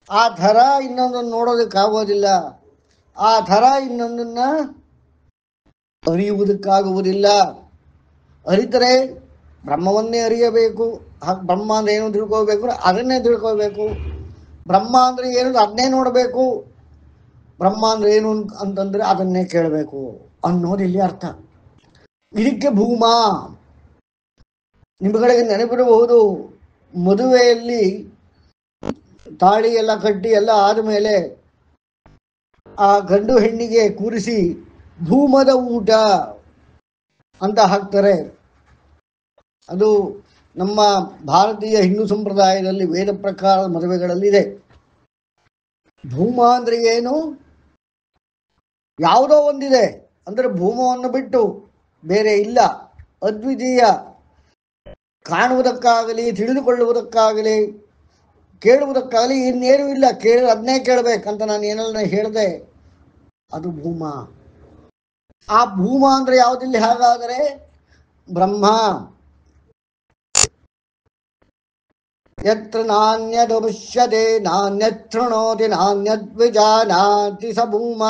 [SPEAKER 1] ಆ ಥರ ಇನ್ನೊಂದನ್ನು ನೋಡೋದಕ್ಕಾಗೋದಿಲ್ಲ, ಆ ಥರ ಇನ್ನೊಂದನ್ನ ಅರಿಯುವುದಕ್ಕಾಗುವುದಿಲ್ಲ. ಅರಿತರೆ ಬ್ರಹ್ಮವನ್ನೇ ಅರಿಯಬೇಕು. ಬ್ರಹ್ಮ ಅಂದ್ರೆ ಏನು ತಿಳ್ಕೋಬೇಕು, ಅದನ್ನೇ ತಿಳ್ಕೋಬೇಕು. ಬ್ರಹ್ಮ ಅಂದ್ರೆ ಏನು ಅದನ್ನೇ ನೋಡಬೇಕು. ಬ್ರಹ್ಮ ಅಂದ್ರೆ ಏನು ಅಂತಂದ್ರೆ ಅದನ್ನೇ ಕೇಳಬೇಕು ಅನ್ನೋದು ಇಲ್ಲಿ ಅರ್ಥ. ಇದಕ್ಕೆ ಭೂಮಾ. ನಿಮ್ಮಗಳಿಗೆ ನೆನಪಿರಬಹುದು, ಮದುವೆಯಲ್ಲಿ ತಾಳಿ ಎಲ್ಲ ಕಟ್ಟಿ ಎಲ್ಲ ಆದಮೇಲೆ ಆ ಗಂಡು ಹೆಣ್ಣಿಗೆ ಕೂರಿಸಿ ಭೂಮದ ಊಟ ಅಂತ ಹಾಕ್ತಾರೆ. ಅದು ನಮ್ಮ ಭಾರತೀಯ ಹಿಂದೂ ಸಂಪ್ರದಾಯದಲ್ಲಿ ವೇದ ಪ್ರಕಾರದ ಮದುವೆಗಳಲ್ಲಿದೆ. ಭೂಮ ಅಂದ್ರೆ ಏನು? ಯಾವುದೋ ಒಂದಿದೆ ಅಂದ್ರೆ ಭೂಮವನ್ನು ಬಿಟ್ಟು ಬೇರೆ ಇಲ್ಲ. ಅದ್ವಿತೀಯ. ಕಾಣುವುದಕ್ಕಾಗಲಿ, ತಿಳಿದುಕೊಳ್ಳುವುದಕ್ಕಾಗಲಿ, ಕೇಳುವುದಕ್ಕಾಗಲಿ ಇನ್ನೇನು ಇಲ್ಲ. ಅದನ್ನೇ ಕೇಳಬೇಕಂತ ನಾನು ಏನೆಲ್ಲ ಹೇಳಿದೆ, ಅದು ಭೂಮ. ಆ ಭೂಮ ಅಂದ್ರೆ ಯಾವುದಿಲ್ಲ? ಹಾಗಾದರೆ ಬ್ರಹ್ಮ. ಯತ್ರ ನಾಣ್ಯದೃಶ್ಯತೆ ನಾಣ್ಯತೃಣೋತಿ ನಾಣ್ಯದ್ವಿಜಾನಾತಿ ಸ ಭೂಮ.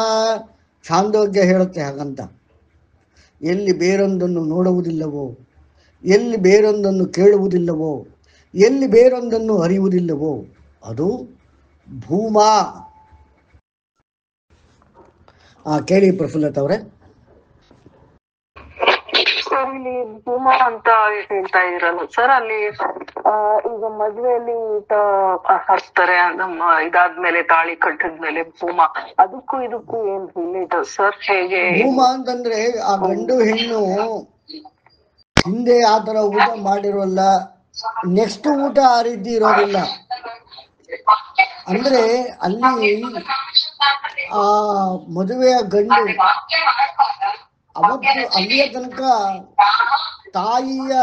[SPEAKER 1] ಛಾಂದೋಗ್ಯ ಹೇಳುತ್ತೆ ಹಾಗಂತ. ಎಲ್ಲಿ ಬೇರೊಂದನ್ನು ನೋಡುವುದಿಲ್ಲವೋ, ಎಲ್ಲಿ ಬೇರೊಂದನ್ನು ಕೇಳುವುದಿಲ್ಲವೋ, ಎಲ್ಲಿ ಬೇರೊಂದನ್ನು ಅರಿಯುವುದಿಲ್ಲವೋ ಅದು ಭೂಮ. ಕೇಳಿ ಪ್ರಫುಲ್ಲತ್ ಅವರೇ.
[SPEAKER 3] ಸರ್ ಇಲ್ಲಿ ಭೂಮ ಅಂತ ಹೇಳ್ತಾ ಇದ್ರಲ್ಲ ಸರ್, ಅಲ್ಲಿ ಈಗ ಮದ್ವೆಯಲ್ಲಿ ಊಟ ಹಾಕ್ತಾರೆ, ನಮ್ಮ ಇದಾದ್ಮೇಲೆ ತಾಳಿ ಕಟ್ಟಿದ್ಮೇಲೆ ಭೂಮ, ಅದಕ್ಕೂ ಇದಕ್ಕೂ ಏನ್ ರಿಲೇಟ್ ಸರ್? ಹೇಗೆ
[SPEAKER 1] ಭೂಮ ಅಂತಂದ್ರೆ ಆ ಗಂಡು ಹೆಣ್ಣು ಹಿಂದೆ ಆ ತರ ಊಟ ಮಾಡಿರೋಲ್ಲ, ನೆಕ್ಸ್ಟ್ ಊಟ ಆ ರೀತಿ ಇರೋದಿಲ್ಲ. ಅಂದ್ರೆ ಅಲ್ಲಿ ಆ ಮದುವೆಯ ಗಂಡು ಅವತ್ತು ಅಲ್ಲಿಯ ತನಕ ತಾಯಿಯ,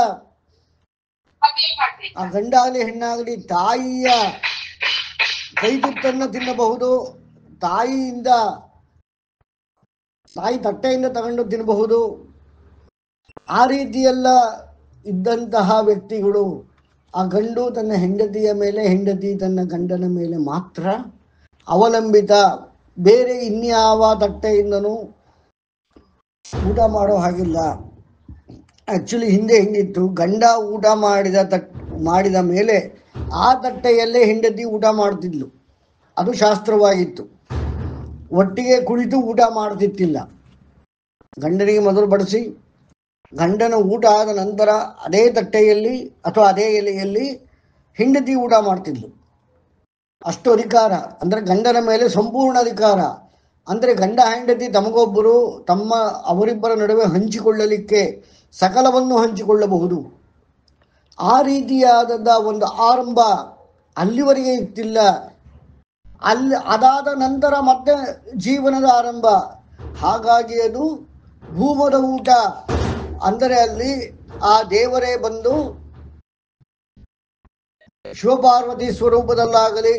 [SPEAKER 1] ಆ ಗಂಡಾಗಲಿ ಹೆಣ್ಣಾಗಲಿ ತಾಯಿಯ ಕೈತುತ್ತನ್ನು ತಿನ್ನಬಹುದು, ತಾಯಿ ತಟ್ಟೆಯಿಂದ ತಗೊಂಡು ತಿನ್ನಬಹುದು. ಆ ರೀತಿಯೆಲ್ಲ ಇದ್ದಂತಹ ವ್ಯಕ್ತಿಗಳು, ಆ ಗಂಡು ತನ್ನ ಹೆಂಡತಿಯ ಮೇಲೆ, ಹೆಂಡತಿ ತನ್ನ ಗಂಡನ ಮೇಲೆ ಮಾತ್ರ ಅವಲಂಬಿತ, ಬೇರೆ ಇನ್ಯಾವ ತಟ್ಟೆಯಿಂದನೂ ಊಟ ಮಾಡೋ ಹಾಗಿಲ್ಲ. ಆ್ಯಕ್ಚುಲಿ ಹಿಂದೆ ಹೆಂಗಿತ್ತು, ಗಂಡ ಊಟ ಮಾಡಿದ ಮೇಲೆ ಆ ತಟ್ಟೆಯಲ್ಲೇ ಹೆಂಡತಿ ಊಟ ಮಾಡ್ತಿದ್ಲು. ಅದು ಶಾಸ್ತ್ರವಾಗಿತ್ತು. ಒಟ್ಟಿಗೆ ಕುಳಿತು ಊಟ ಮಾಡ್ತಿತ್ತಿಲ್ಲ. ಗಂಡನಿಗೆ ಮೊದಲು ಬಡಿಸಿ, ಗಂಡನ ಊಟ ಆದ ನಂತರ ಅದೇ ತಟ್ಟೆಯಲ್ಲಿ ಅಥವಾ ಅದೇ ಎಲೆಯಲ್ಲಿ ಹೆಂಡತಿ ಊಟ ಮಾಡ್ತಿದ್ಲು. ಅಷ್ಟು ಅಧಿಕಾರ, ಅಂದರೆ ಗಂಡನ ಮೇಲೆ ಸಂಪೂರ್ಣ ಅಧಿಕಾರ. ಅಂದರೆ ಗಂಡ ಹೆಂಡತಿ ತಮಗೊಬ್ಬರು ಅವರಿಬ್ಬರ ನಡುವೆ ಹಂಚಿಕೊಳ್ಳಲಿಕ್ಕೆ ಸಕಲವನ್ನು ಹಂಚಿಕೊಳ್ಳಬಹುದು. ಆ ರೀತಿಯಾದ ಒಂದು ಆರಂಭ ಅಲ್ಲಿವರೆಗೆ ಇತ್ತಿಲ್ಲ. ಅದಾದ ನಂತರ ಮತ್ತೆ ಜೀವನದ ಆರಂಭ. ಹಾಗಾಗಿ ಅದು ಭೂಮದ ಊಟ. ಅಂದರೆ ಅಲ್ಲಿ ಆ ದೇವರೇ ಬಂದು ಶಿವಪಾರ್ವತಿ ಸ್ವರೂಪದಲ್ಲಾಗಲಿ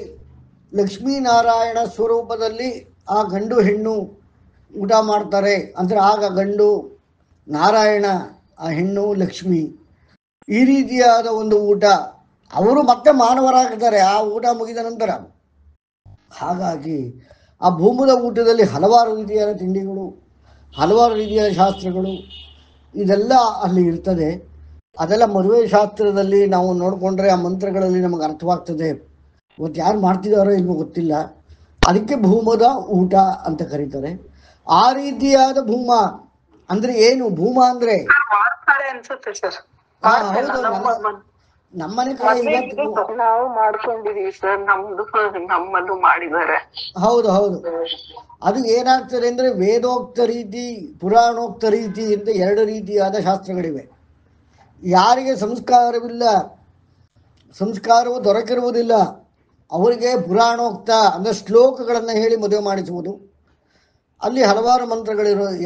[SPEAKER 1] ಲಕ್ಷ್ಮೀನಾರಾಯಣ ಸ್ವರೂಪದಲ್ಲಿ ಆ ಗಂಡು ಹೆಣ್ಣು ಊಟ ಮಾಡ್ತಾರೆ. ಅಂದರೆ ಆಗ ಗಂಡು ನಾರಾಯಣ, ಆ ಹೆಣ್ಣು ಲಕ್ಷ್ಮಿ. ಈ ರೀತಿಯಾದ ಒಂದು ಊಟ. ಅವರು ಮತ್ತೆ ಮಾನವರಾಗ್ತಾರೆ ಆ ಊಟ ಮುಗಿದ ನಂತರ. ಹಾಗಾಗಿ ಆ ಭೂಮದ ಊಟದಲ್ಲಿ ಹಲವಾರು ರೀತಿಯಾದ ತಿಂಡಿಗಳು, ಹಲವಾರು ರೀತಿಯಾದ ಶಾಸ್ತ್ರಗಳು ಇದೆಲ್ಲ ಅಲ್ಲಿ ಇರ್ತದೆ. ಅದೆಲ್ಲ ಮದುವೆ ಶಾಸ್ತ್ರದಲ್ಲಿ ನಾವು ನೋಡಿಕೊಂಡ್ರೆ ಆ ಮಂತ್ರಗಳಲ್ಲಿ ನಮಗೆ ಅರ್ಥವಾಗ್ತದೆ. ಇವತ್ತು ಯಾರು ಮಾಡ್ತಿದ್ದಾರೋ ಇಲ್ವೋ ಗೊತ್ತಿಲ್ಲ, ಅದಕ್ಕೆ ಭೂಮದ ಊಟ ಅಂತ ಕರೀತಾರೆ. ಆ ರೀತಿಯಾದ ಭೂಮ ಅಂದ್ರೆ ಏನು? ಭೂಮ ಅಂದ್ರೆ
[SPEAKER 3] ಅನ್ಸುತ್ತೆ ಸರ್.
[SPEAKER 1] ಹೌದು, ನಮ್ಮನೆ ಕಡೆ ಇವತ್ತು
[SPEAKER 3] ನಾವು ಮಾಡ್ಕೊಂಡಿದೀವಿ ಸರ್. ನಮ್ಮದು ಮಾಡಿದ್ದಾರೆ.
[SPEAKER 1] ಹೌದು ಹೌದು. ಅದು ಏನಾಗ್ತದೆ ಅಂದ್ರೆ ವೇದೋಕ್ತ ರೀತಿ, ಪುರಾಣೋಕ್ತ ರೀತಿ ಅಂತ ಎರಡು ರೀತಿಯಾದ ಶಾಸ್ತ್ರಗಳಿವೆ. ಯಾರಿಗೆ ಸಂಸ್ಕಾರವಿಲ್ಲ, ಸಂಸ್ಕಾರವು ದೊರಕಿರುವುದಿಲ್ಲ, ಅವರಿಗೆ ಪುರಾಣೋಕ್ತ ಅಂದರೆ ಶ್ಲೋಕಗಳನ್ನು ಹೇಳಿ ಮದುವೆ ಮಾಡಿಸುವುದು. ಅಲ್ಲಿ ಹಲವಾರು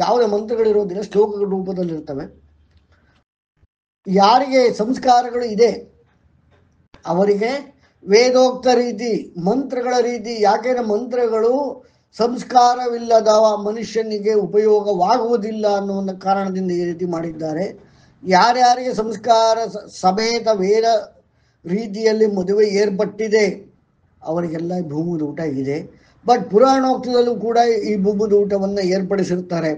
[SPEAKER 1] ಯಾವುದೇ ಮಂತ್ರಗಳಿರೋದಿಲ್ಲ, ಶ್ಲೋಕಗಳ ರೂಪದಲ್ಲಿರ್ತವೆ. ಯಾರಿಗೆ ಸಂಸ್ಕಾರಗಳು ಇದೆ ಅವರಿಗೆ ವೇದೋಕ್ತ ರೀತಿ, ಮಂತ್ರಗಳ ರೀತಿ. ಯಾಕೆಂದರೆ ಮಂತ್ರಗಳು ಸಂಸ್ಕಾರವಿಲ್ಲದ ಮನುಷ್ಯನಿಗೆ ಉಪಯೋಗವಾಗುವುದಿಲ್ಲ ಅನ್ನೋ ಒಂದು ಕಾರಣದಿಂದ ಈ ರೀತಿ ಮಾಡಿದ್ದಾರೆ. ಯಾರ್ಯಾರಿಗೆ ಸಂಸ್ಕಾರ ಸಮೇತ ವೇದ ರೀತಿಯಲ್ಲಿ ಮದುವೆ ಏರ್ಪಟ್ಟಿದೆ ಅವರಿಗೆಲ್ಲ ಭೂಮದ ಊಟ ಇದೆ. ಬಟ್ ಪುರಾಣೋಕ್ತದಲ್ಲೂ ಕೂಡ ಈ ಭೂಮದ ಊಟವನ್ನು ಏರ್ಪಡಿಸಿರ್ತಾರೆ.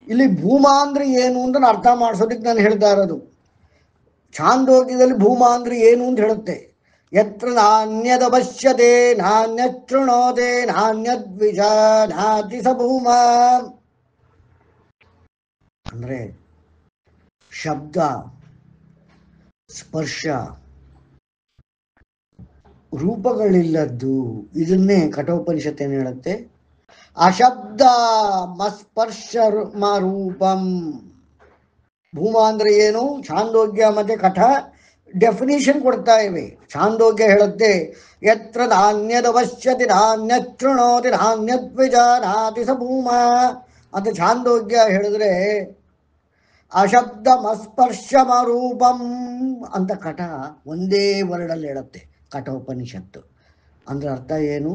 [SPEAKER 1] ಇಲ್ಲಿ ಭೂಮ ಅಂದ್ರೆ ಏನು ಅಂತ ಅರ್ಥ ಮಾಡಿಸೋದಕ್ಕೆ ನಾನು ಹೇಳ್ತಾ ಇರೋದು. ಛಾಂದೋಗ್ಯದಲ್ಲಿ ಭೂಮ ಅಂದ್ರೆ ಏನು ಅಂತ ಹೇಳುತ್ತೆ. ಯತ್ರ ನಾಣ್ಯದ ಪಶ್ಯತೆ ನಾಣ್ಯತೃಣೋತೆ ನಾಣ್ಯದ್ವಿಜಾನಾತಿ ಸ ಭೂಮ. ಅಂದ್ರೆ ಶಬ್ದ, ಸ್ಪರ್ಶ, ರೂಪಗಳಿಲ್ಲದ್ದು. ಇದನ್ನೇ ಕಠೋಪನಿಷತ್ ಏನು ಹೇಳುತ್ತೆ? ಅಶಬ್ದ ಮಸ್ಪರ್ಶ ರೂಪಂ. ಭೂಮ ಅಂದ್ರೆ ಏನು? ಛಾಂದೋಗ್ಯ ಮತ್ತೆ ಕಠ ಡೆಫಿನಿಷನ್ ಕೊಡ್ತಾ ಇವೆ. ಛಾಂದೋಗ್ಯ ಹೇಳುತ್ತೆ ಯತ್ರ ನಾಣ್ಯದ ಪಶ್ಯತಿ ನಾಣ್ಯತೃಣೋತಿ ನಾಣ್ಯದ್ವಿಜಾನಾತಿ ಸ ಭೂಮ ಅಂತ ಛಾಂದೋಗ್ಯ ಹೇಳಿದ್ರೆ, ಅಶಬ್ದ ಮಸ್ಪರ್ಶಮ ರೂಪಂ ಅಂತ ಕಠ ಒಂದೇ ವರ್ಡಲ್ಲಿ ಹೇಳುತ್ತೆ ಕಠೋಪನಿಷತ್ತು. ಅಂದ್ರೆ ಅರ್ಥ ಏನು?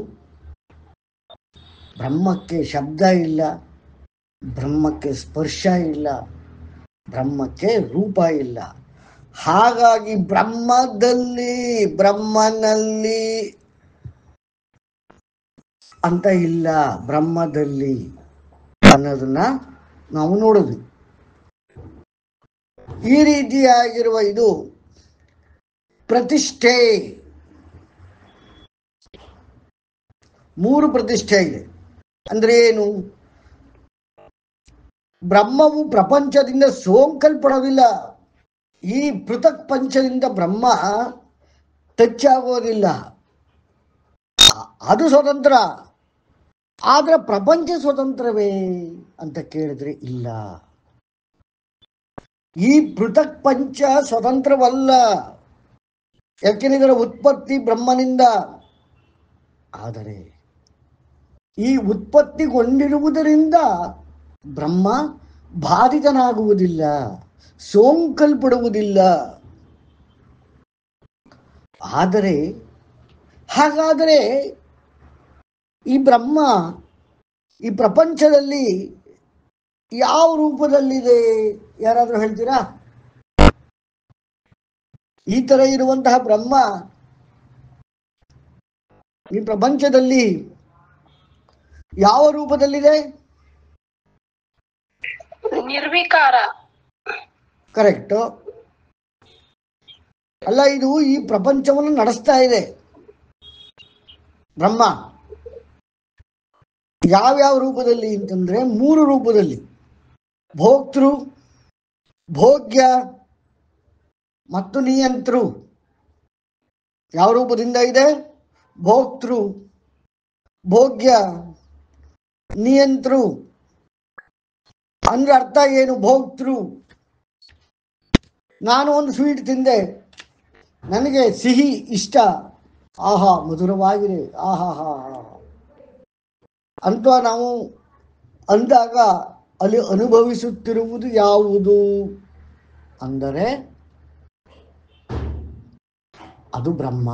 [SPEAKER 1] ಬ್ರಹ್ಮಕ್ಕೆ ಶಬ್ದ ಇಲ್ಲ, ಬ್ರಹ್ಮಕ್ಕೆ ಸ್ಪರ್ಶ ಇಲ್ಲ, ಬ್ರಹ್ಮಕ್ಕೆ ರೂಪ ಇಲ್ಲ. ಹಾಗಾಗಿ ಬ್ರಹ್ಮನಲ್ಲಿ ಅಂತ ಇಲ್ಲ, ಬ್ರಹ್ಮದಲ್ಲಿ ಅನ್ನೋದನ್ನ ನಾವು ನೋಡೋದು. ಈ ರೀತಿಯಾಗಿರುವ ಇದು ಪ್ರತಿಷ್ಠೆ. 3 ಪ್ರತಿಷ್ಠೆ ಇದೆ. ಅಂದ್ರೆ ಏನು? ಬ್ರಹ್ಮವು ಪ್ರಪಂಚದಿಂದ ಸೋಂಕಲ್ಪಡೋದಿಲ್ಲ. ಈ ಪೃಥಕ್ ಪಂಚದಿಂದ ಬ್ರಹ್ಮ ಟಚ್ ಆಗೋದಿಲ್ಲ. ಅದು ಸ್ವತಂತ್ರ. ಆದ್ರೆ ಪ್ರಪಂಚ ಸ್ವತಂತ್ರವೇ ಅಂತ ಕೇಳಿದ್ರೆ ಇಲ್ಲ. ಈ ಪೃಥಕ್ ಪಂಚ ಸ್ವತಂತ್ರವಲ್ಲ. ಯಾಕೆಂದ್ರೆ ಇದರ ಉತ್ಪತ್ತಿ ಬ್ರಹ್ಮನಿಂದ. ಆದರೆ ಈ ಉತ್ಪತ್ತಿಗೊಂಡಿರುವುದರಿಂದ ಬ್ರಹ್ಮ ಬಾಧಿತನಾಗುವುದಿಲ್ಲ, ಸೋಂಕಲ್ಪಡುವುದಿಲ್ಲ. ಹಾಗಾದರೆ ಈ ಬ್ರಹ್ಮ ಈ ಪ್ರಪಂಚದಲ್ಲಿ ಯಾವ ರೂಪದಲ್ಲಿದೆ ಯಾರಾದ್ರೂ ಹೇಳ್ತೀರಾ? ಈ ತರ ಇರುವಂತಹ ಬ್ರಹ್ಮ ಈ ಪ್ರಪಂಚದಲ್ಲಿ ಯಾವ ರೂಪದಲ್ಲಿದೆ?
[SPEAKER 2] ನಿರ್ವಿಕಾರ.
[SPEAKER 1] ಕರೆಕ್ಟ್. ಅಲ್ಲ, ಇದು ಈ ಪ್ರಪಂಚವನ್ನು ನಡೆಸ್ತಾ ಇದೆ ಬ್ರಹ್ಮ. ಯಾವ್ಯಾವ ರೂಪದಲ್ಲಿ ಅಂತಂದ್ರೆ 3 ರೂಪದಲ್ಲಿ: ಭೋಕ್ತೃ, ಭೋಗ್ಯ ಮತ್ತು ನಿಯಂತೃ. ಯಾವ ರೂಪದಿಂದ ಇದೆ? ಭೋಕ್ತೃ, ಭೋಗ್ಯ, ನಿಯಂತೃ. ಅಂದ್ರೆ ಅರ್ಥ ಏನು? ಭೋಕ್ತೃ, ನಾನು ಒಂದು ಸ್ವೀಟ್ ತಿಂದೆ, ನನಗೆ ಸಿಹಿ ಇಷ್ಟ, ಆಹಾ ಮಧುರವಾಗಿದೆ, ಆಹಾ ಹಾ ಅಂತ ನಾವು ಅಂದಾಗ ಅಲ್ಲಿ ಅನುಭವಿಸುತ್ತಿರುವುದು ಯಾವುದು ಅಂದರೆ ಅದು ಬ್ರಹ್ಮ.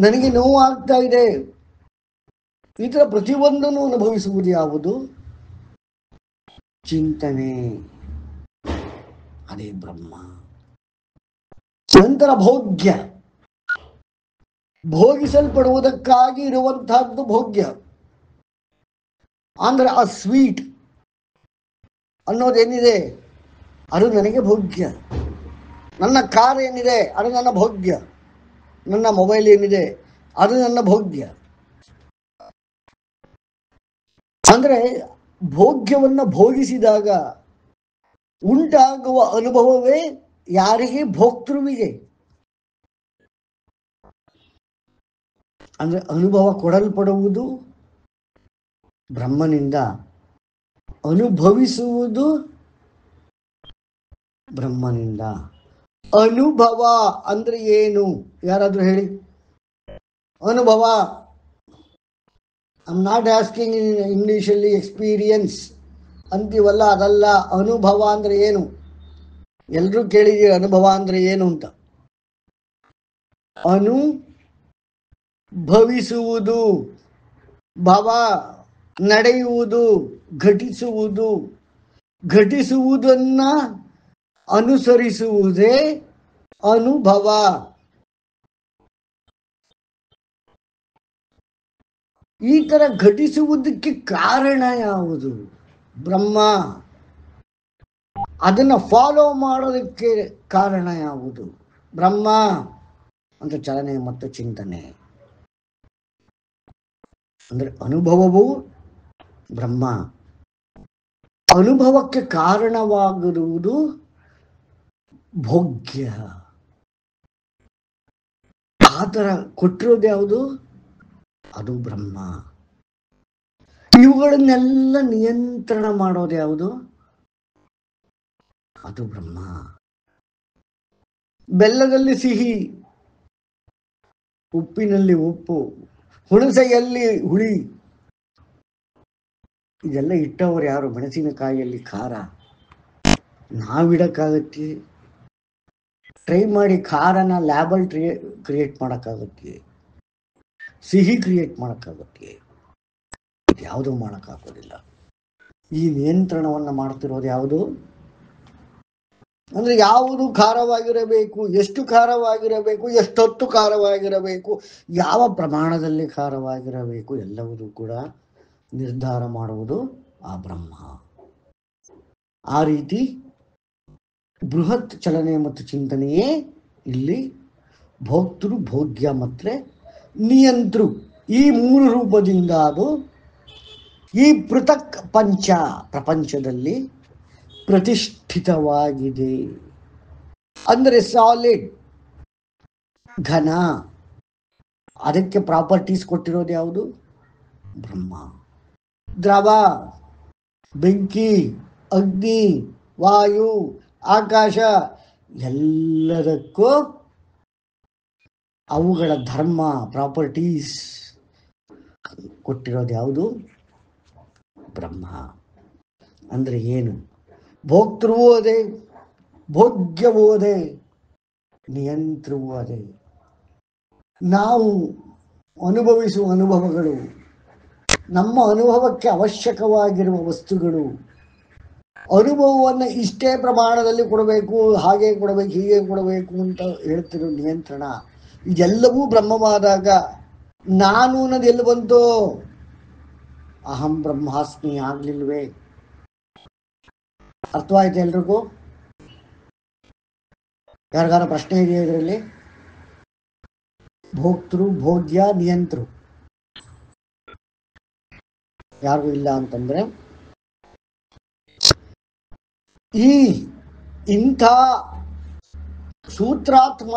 [SPEAKER 1] ನನಗೆ ನೋವು ಆಗ್ತಾ ಇದೆ, ಈ ಥರ ಪ್ರತಿಯೊಂದನ್ನು ಅನುಭವಿಸುವುದು ಯಾವುದು? ಚಿಂತನೆ, ಅದೇ ಬ್ರಹ್ಮ. ನಂತರ ಭೋಗ್ಯ, ಭೋಗಿಸಲ್ಪಡುವುದಕ್ಕಾಗಿ ಇರುವಂತಹದ್ದು ಭೋಗ್ಯ. ಅಂದ್ರೆ ಆ ಸ್ವೀಟ್ ಅನ್ನೋದೇನಿದೆ ಅದು ನನಗೆ ಭೋಗ್ಯ. ನನ್ನ ಕಾರ್ ಏನಿದೆ ಅದು ನನ್ನ ಭೋಗ್ಯ. ನನ್ನ ಮೊಬೈಲ್ ಏನಿದೆ ಅದು ನನ್ನ ಭೋಗ್ಯ. ಅಂದ್ರೆ ಭೋಗ್ಯವನ್ನು ಭೋಗಿಸಿದಾಗ ಉಂಟಾಗುವ ಅನುಭವವೇ ಯಾರಿಗೆ? ಭೋಕ್ತೃವಿಗೆ. ಅಂದ್ರೆ ಅನುಭವ ಕೊಡಲ್ಪಡುವುದು ಬ್ರಹ್ಮನಿಂದ, ಅನುಭವಿಸುವುದು ಬ್ರಹ್ಮನಿಂದ. ಅನುಭವ ಅಂದ್ರೆ ಏನು? ಯಾರಾದ್ರೂ ಹೇಳಿ. ಅನುಭವ, ಐ ಆಮ್ ನಾಟ್ ಆಸ್ಕಿಂಗ್ ಇನ್ ಇಂಗ್ಲಿಷಲ್ಲಿ ಎಕ್ಸ್ಪೀರಿಯನ್ಸ್ ಅಂತೀವಲ್ಲ, ಅದಲ್ಲ. ಅನುಭವ ಅಂದ್ರೆ ಏನು? ಎಲ್ರೂ ಕೇಳಿದ್ದೀರಿ ಅನುಭವ ಅಂದ್ರೆ ಏನು ಅಂತ. ಅನುಭವಿಸುವುದು, ಭವ ನಡೆಯುವುದು, ಘಟಿಸುವುದು, ಘಟಿಸುವುದನ್ನ ಅನುಸರಿಸುವುದೇ ಅನುಭವ. ಈ ತರ ಘಟಿಸುವುದಕ್ಕೆ ಕಾರಣ ಯಾವುದು? ಬ್ರಹ್ಮ. ಅದನ್ನ ಫಾಲೋ ಮಾಡೋದಕ್ಕೆ ಕಾರಣ ಯಾವುದು? ಬ್ರಹ್ಮ. ಅಂತ ಚಲನೆ ಮತ್ತು ಚಿಂತನೆ ಅಂದ್ರೆ ಅನುಭವವು ಬ್ರಹ್ಮ. ಅನುಭವಕ್ಕೆ ಕಾರಣವಾಗಿರುವುದು ಭೋಗ್ಯ. ಆ ಥರ ಕೊಟ್ಟಿರೋದು ಯಾವುದು? ಅದು ಬ್ರಹ್ಮ. ಇವುಗಳನ್ನೆಲ್ಲ ನಿಯಂತ್ರಣ ಮಾಡೋದು ಯಾವುದು? ಅದು ಬ್ರಹ್ಮ. ಬೆಲ್ಲದಲ್ಲಿ ಸಿಹಿ, ಉಪ್ಪಿನಲ್ಲಿ ಉಪ್ಪು, ಹುಣಸೆಯಲ್ಲಿ ಹುಳಿ, ಇದೆಲ್ಲ ಇಟ್ಟವರು ಯಾರು? ಮೆಣಸಿನಕಾಯಿಯಲ್ಲಿ ಖಾರ. ನಾವಿಡಕ್ಕಾಗತ್ತೆ? ಟ್ರೈ ಮಾಡಿ ಖಾರನ ಲ್ಯಾಬಲ್ ಕ್ರಿಯೇಟ್ ಮಾಡೋಕ್ಕಾಗತ್ತೆ, ಸಿಹಿ ಕ್ರಿಯೇಟ್ ಮಾಡೋಕ್ಕಾಗತ್ತೆ, ಯಾವುದು ಮಾಡೋಕ್ಕಾಗೋದಿಲ್ಲ. ಈ ನಿಯಂತ್ರಣವನ್ನು ಮಾಡ್ತಿರೋದು ಯಾವುದು? ಅಂದ್ರೆ ಯಾವುದು ಖಾರವಾಗಿರಬೇಕು, ಎಷ್ಟು ಖಾರವಾಗಿರಬೇಕು, ಎಷ್ಟೊತ್ತು ಖಾರವಾಗಿರಬೇಕು, ಯಾವ ಪ್ರಮಾಣದಲ್ಲಿ ಖಾರವಾಗಿರಬೇಕು, ಎಲ್ಲವೂ ಕೂಡ ನಿರ್ಧಾರ ಮಾಡುವುದು ಆ ಬ್ರಹ್ಮ. ಆ ರೀತಿ ಬೃಹತ್ ಚಲನೆ ಮತ್ತು ಚಿಂತನೆಯೇ ಇಲ್ಲಿ ಭೋಕ್ತೃ, ಭೋಗ್ಯ ಮತ್ತು ನಿಯಂತೃ. ಈ 3 ರೂಪದಿಂದ ಅದು ಈ ಪೃಥಕ್ ಪ್ರಪಂಚದಲ್ಲಿ ಪ್ರತಿಷ್ಠಿತವಾಗಿದೆ. ಅಂದರೆ ಸಾಲಿಡ್, ಘನ. ಅದಕ್ಕೆ ಪ್ರಾಪರ್ಟೀಸ್ ಕೊಟ್ಟಿರೋದು ಯಾವುದು? ಬ್ರಹ್ಮ. ದ್ರವ, ಬೆಂಕಿ, ಅಗ್ನಿ, ವಾಯು, ಆಕಾಶ, ಎಲ್ಲದಕ್ಕೂ ಅವುಗಳ ಧರ್ಮ, ಪ್ರಾಪರ್ಟೀಸ್ ಕೊಟ್ಟಿರೋದು ಯಾವುದು? ಬ್ರಹ್ಮ. ಅಂದರೆ ಏನು? ಭೋಕ್ತೃವೂ ಅದೇ, ಭೋಗ್ಯವೂ ಅದೇ, ನಿಯಂತ್ರವೂ ಅದೇ. ನಾವು ಅನುಭವಿಸುವ ಅನುಭವಗಳು, ನಮ್ಮ ಅನುಭವಕ್ಕೆ ಅವಶ್ಯಕವಾಗಿರುವ ವಸ್ತುಗಳು, ಅನುಭವವನ್ನು ಇಷ್ಟೇ ಪ್ರಮಾಣದಲ್ಲಿ ಕೊಡಬೇಕು, ಹಾಗೆ ಕೊಡಬೇಕು, ಹೀಗೆ ಕೊಡಬೇಕು ಅಂತ ಹೇಳ್ತಿರೋ ನಿಯಂತ್ರಣ ಇದೆಲ್ಲವೂ ಬ್ರಹ್ಮವಾದಾಗ ನಾನು ಅನ್ನೋದು ಎಲ್ಲಿ ಬಂತು? ಅಹಂ ಬ್ರಹ್ಮಾಸ್ಮಿ ಆಗ್ಲಿಲ್ವೇ? ಅರ್ಥವಾಯ್ತು ಎಲ್ರಿಗೂ? ಯಾರಿಗಾರ ಪ್ರಶ್ನೆ ಇದೆಯಾ ಇದರಲ್ಲಿ? ಭೋಕ್ತೃ ಭೋಗ್ಯ ನಿಯಂತೃ ಯಾರಿಗೂ ಇಲ್ಲ ಅಂತಂದ್ರೆ, ಈ ಇಂಥ ಸೂತ್ರಾತ್ಮ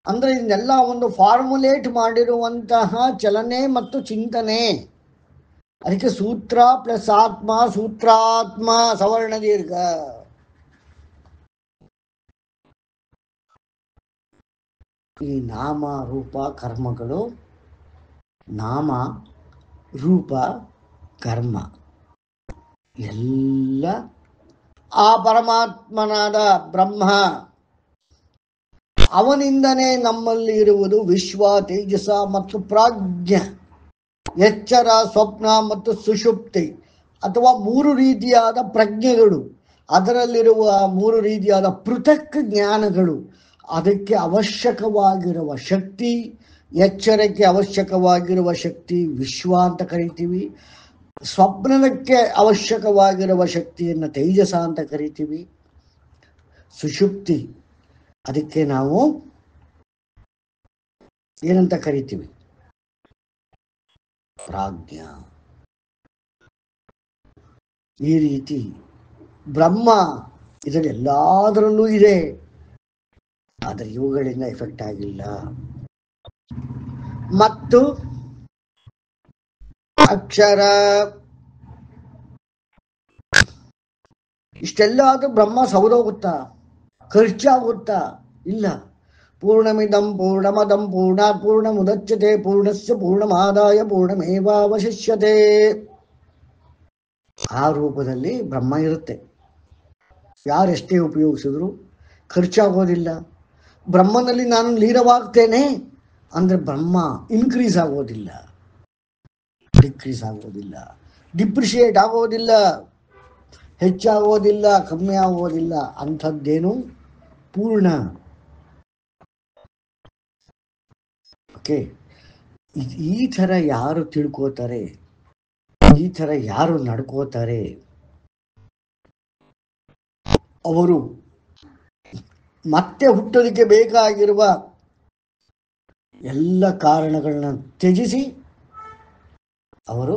[SPEAKER 1] ಅಂದ್ರೆ ಇದನ್ನೆಲ್ಲ ಒಂದು ಫಾರ್ಮುಲೇಟ್ ಮಾಡಿರುವಂತಹ ಚಲನೆ ಮತ್ತು ಚಿಂತನೆ. ಅದಕ್ಕೆ ಸೂತ್ರ ಪ್ಲಸ್ ಆತ್ಮ, ಸೂತ್ರಾತ್ಮ ಸವರ್ಣ ದೀರ್ಘ. ಈ ನಾಮ ರೂಪ ಕರ್ಮಗಳು, ನಾಮ ರೂಪ ಕರ್ಮ ಎಲ್ಲ ಆ ಪರಮಾತ್ಮನಾದ ಬ್ರಹ್ಮ ಅವನಿಂದನೇ ನಮ್ಮಲ್ಲಿ ಇರುವುದು ವಿಶ್ವ, ತೇಜಸ ಮತ್ತು ಪ್ರಾಜ್ಞ, ಎಚ್ಚರ, ಸ್ವಪ್ನ ಮತ್ತು ಸುಷುಪ್ತಿ ಅಥವಾ ಮೂರು ರೀತಿಯಾದ ಪ್ರಜ್ಞೆಗಳು, ಅದರಲ್ಲಿರುವ ಮೂರು ರೀತಿಯಾದ ಪೃಥಕ್ ಜ್ಞಾನಗಳು. ಅದಕ್ಕೆ ಅವಶ್ಯಕವಾಗಿರುವ ಶಕ್ತಿ, ಎಚ್ಚರಕ್ಕೆ ಅವಶ್ಯಕವಾಗಿರುವ ಶಕ್ತಿ ವಿಶ್ವ ಅಂತ ಕರಿತೀವಿ. ಸ್ವಪ್ನಕ್ಕೆ ಅವಶ್ಯಕವಾಗಿರುವ ಶಕ್ತಿಯನ್ನು ತೇಜಸ ಅಂತ ಕರಿತೀವಿ. ಸುಷುಪ್ತಿ ಅದಕ್ಕೆ ನಾವು ಏನಂತ ಕರಿತೀವಿ? ಪ್ರಾಜ್ಞ. ಈ ರೀತಿ ಬ್ರಹ್ಮ ಇದರಲ್ಲಿ ಎಲ್ಲದರಲ್ಲೂ ಇದೆ, ಆದರೆ ಇವುಗಳಿಂದ ಎಫೆಕ್ಟ್ ಆಗಿಲ್ಲ. ಮತ್ತು ಅಕ್ಷರ ಇಷ್ಟೆಲ್ಲ ಆದ್ರೂ ಬ್ರಹ್ಮ ಸೌದೋಗುತ್ತಾ? ಖರ್ಚಾಗುತ್ತಾ? ಇಲ್ಲ. ಪೂರ್ಣಮಿದಂ ಪೂರ್ಣಮದಂ ಪೂರ್ಣಾತ್ ಪೂರ್ಣಮುದಚ್ಯತೆ ಪೂರ್ಣಸ್ಯ ಪೂರ್ಣಮಾದಾಯ ಪೂರ್ಣಮೇವಾವಶಿಷ್ಯತೆ. ಆ ರೂಪದಲ್ಲಿ ಬ್ರಹ್ಮ ಇರುತ್ತೆ. ಯಾರೆಷ್ಟೇ ಉಪಯೋಗಿಸಿದ್ರು ಖರ್ಚಾಗೋದಿಲ್ಲ. ಬ್ರಹ್ಮನಲ್ಲಿ ನಾನು ಲೀನವಾಗ್ತೇನೆ ಅಂದ್ರೆ ಬ್ರಹ್ಮ ಇನ್ಕ್ರೀಸ್ ಆಗೋದಿಲ್ಲ, ಡಿಕ್ರೀಸ್ ಆಗೋದಿಲ್ಲ, ಡಿಪ್ರಿಷಿಯೇಟ್ ಆಗೋದಿಲ್ಲ, ಹೆಚ್ಚಾಗೋದಿಲ್ಲ, ಕಮ್ಮಿ ಆಗೋದಿಲ್ಲ. ಅಂಥದ್ದೇನು ಪೂರ್ಣ. ಓಕೆ, ಈ ಥರ ಯಾರು ತಿಳ್ಕೋತಾರೆ, ಈ ಥರ ಯಾರು ನಡ್ಕೋತಾರೆ, ಅವರು ಮತ್ತೆ ಹುಟ್ಟೋದಕ್ಕೆ ಬೇಕಾಗಿರುವ ಎಲ್ಲ ಕಾರಣಗಳನ್ನ ತ್ಯಜಿಸಿ ಅವರು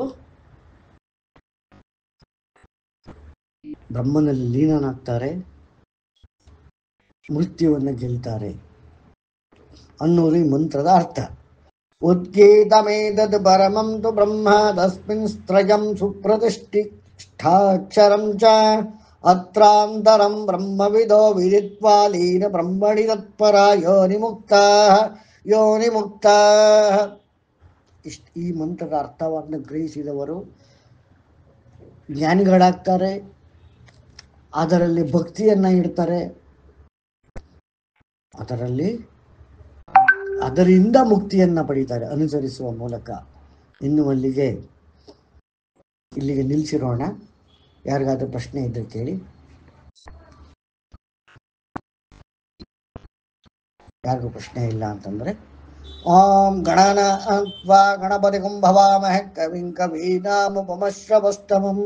[SPEAKER 1] ಬ್ರಹ್ಮನಲ್ಲಿ ಲೀನನಾಗ್ತಾರೆ, ಮೃತ್ಯುವನ್ನು ಗೆಲ್ತಾರೆ ಅನ್ನೋದು ಈ ಮಂತ್ರದ ಅರ್ಥ. ಉದ್ಗೀತಮೇತದ್ ಪರಮಂ ತು ಬ್ರಹ್ಮ ತಸ್ಮಿನ್ ಸ್ತ್ರಯಂ ಸುಪ್ರತಿಷ್ಠಾಕ್ಷರಂ ಚ ಅತ್ರಾಂತರಂ ಬ್ರಹ್ಮವಿದೋ ವಿದಿತ್ವಾ ಲೀನ ಬ್ರಹ್ಮಣಿ ತತ್ಪರ ಯೋನಿಮುಕ್ತ. ಈ ಮಂತ್ರದ ಅರ್ಥವನ್ನು ಗ್ರಹಿಸಿದವರು ಜ್ಞಾನಿಗಳಾಗ್ತಾರೆ, ಅದರಲ್ಲಿ ಭಕ್ತಿಯನ್ನ ಇಡ್ತಾರೆ, ಅದರಿಂದ ಮುಕ್ತಿಯನ್ನ ಪಡೀತಾರೆ ಅನುಸರಿಸುವ ಮೂಲಕ. ಇನ್ನು ಇಲ್ಲಿಗೆ ನಿಲ್ಲಿಸಿರೋಣ. ಯಾರಿಗಾದ್ರೂ ಪ್ರಶ್ನೆ ಇದ್ರೆ ಕೇಳಿ. ಯಾರಿಗೂ ಪ್ರಶ್ನೆ ಇಲ್ಲ ಅಂತಂದ್ರೆ ಓಂ ಗಣನಾತ್ವಾ ಗಣಪತಿ ಭವಾಮಹೇ ಕವಿಂ ಕವೀನಾಮುಪಮಶ್ರವಸ್ತಮಂ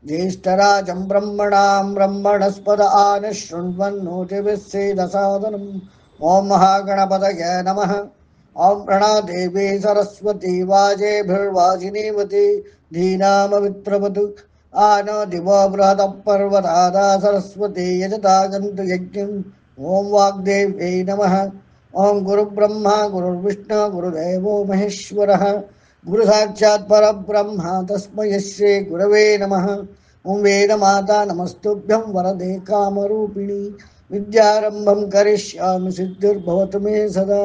[SPEAKER 1] ಜ್ಯೇಷ್ಠರಾಜಂ ಬ್ರಹ್ಮಣಾಂ ಬ್ರಹ್ಮಣಸ್ಪದ ಆನ ಶೃಣ್ವನ್ನೋತಿಭಿಸ್ಸೇದಸಾದನಂ. ಓಂ ಮಹಾಗಣಪತಯೇ ನಮಃ. ಓಂ ಪ್ರಣಾದೇವಿ ಸರಸ್ವತಿ ವಾಜೇಭಿರ್ವಾಜಿನೀವತಿ ಧೀನಾಮವಿತ್ರವತು ಆನೋ ದಿವೋ ಬೃಹದ ಪರ್ವತಾದ ಸರಸ್ವತಿ ಯಜತಾಗಂತು ಯಜ್ಞಂ. ಓಂ ವಾಗ್ದೇವ್ಯೈ ನಮಃ. ಓಂ ಗುರುಬ್ರಹ್ಮ ಗುರುರ್ವಿಷ್ಣು ಗುರುದೇವೋ ಮಹೇಶ್ವರಃ ಗುರು ಸಾಕ್ಷಾತ್ ಪರಬ್ರಹ್ಮ ತಸ್ಮೈ ಶ್ರೀ ಗುರವೇ ನಮಃ. ಓಂ ವೇದ ಮಾತಾ ನಮಸ್ತುಭ್ಯಂ ವರದೆ ಕಾಮರೂಪಿಣಿ. ವಿದ್ಯಾರಂಭಂ ಕರಿಷ್ಯಾಮಿ ಸಿದ್ಧಿರ್ಭವತು ಮೇ ಸದಾ.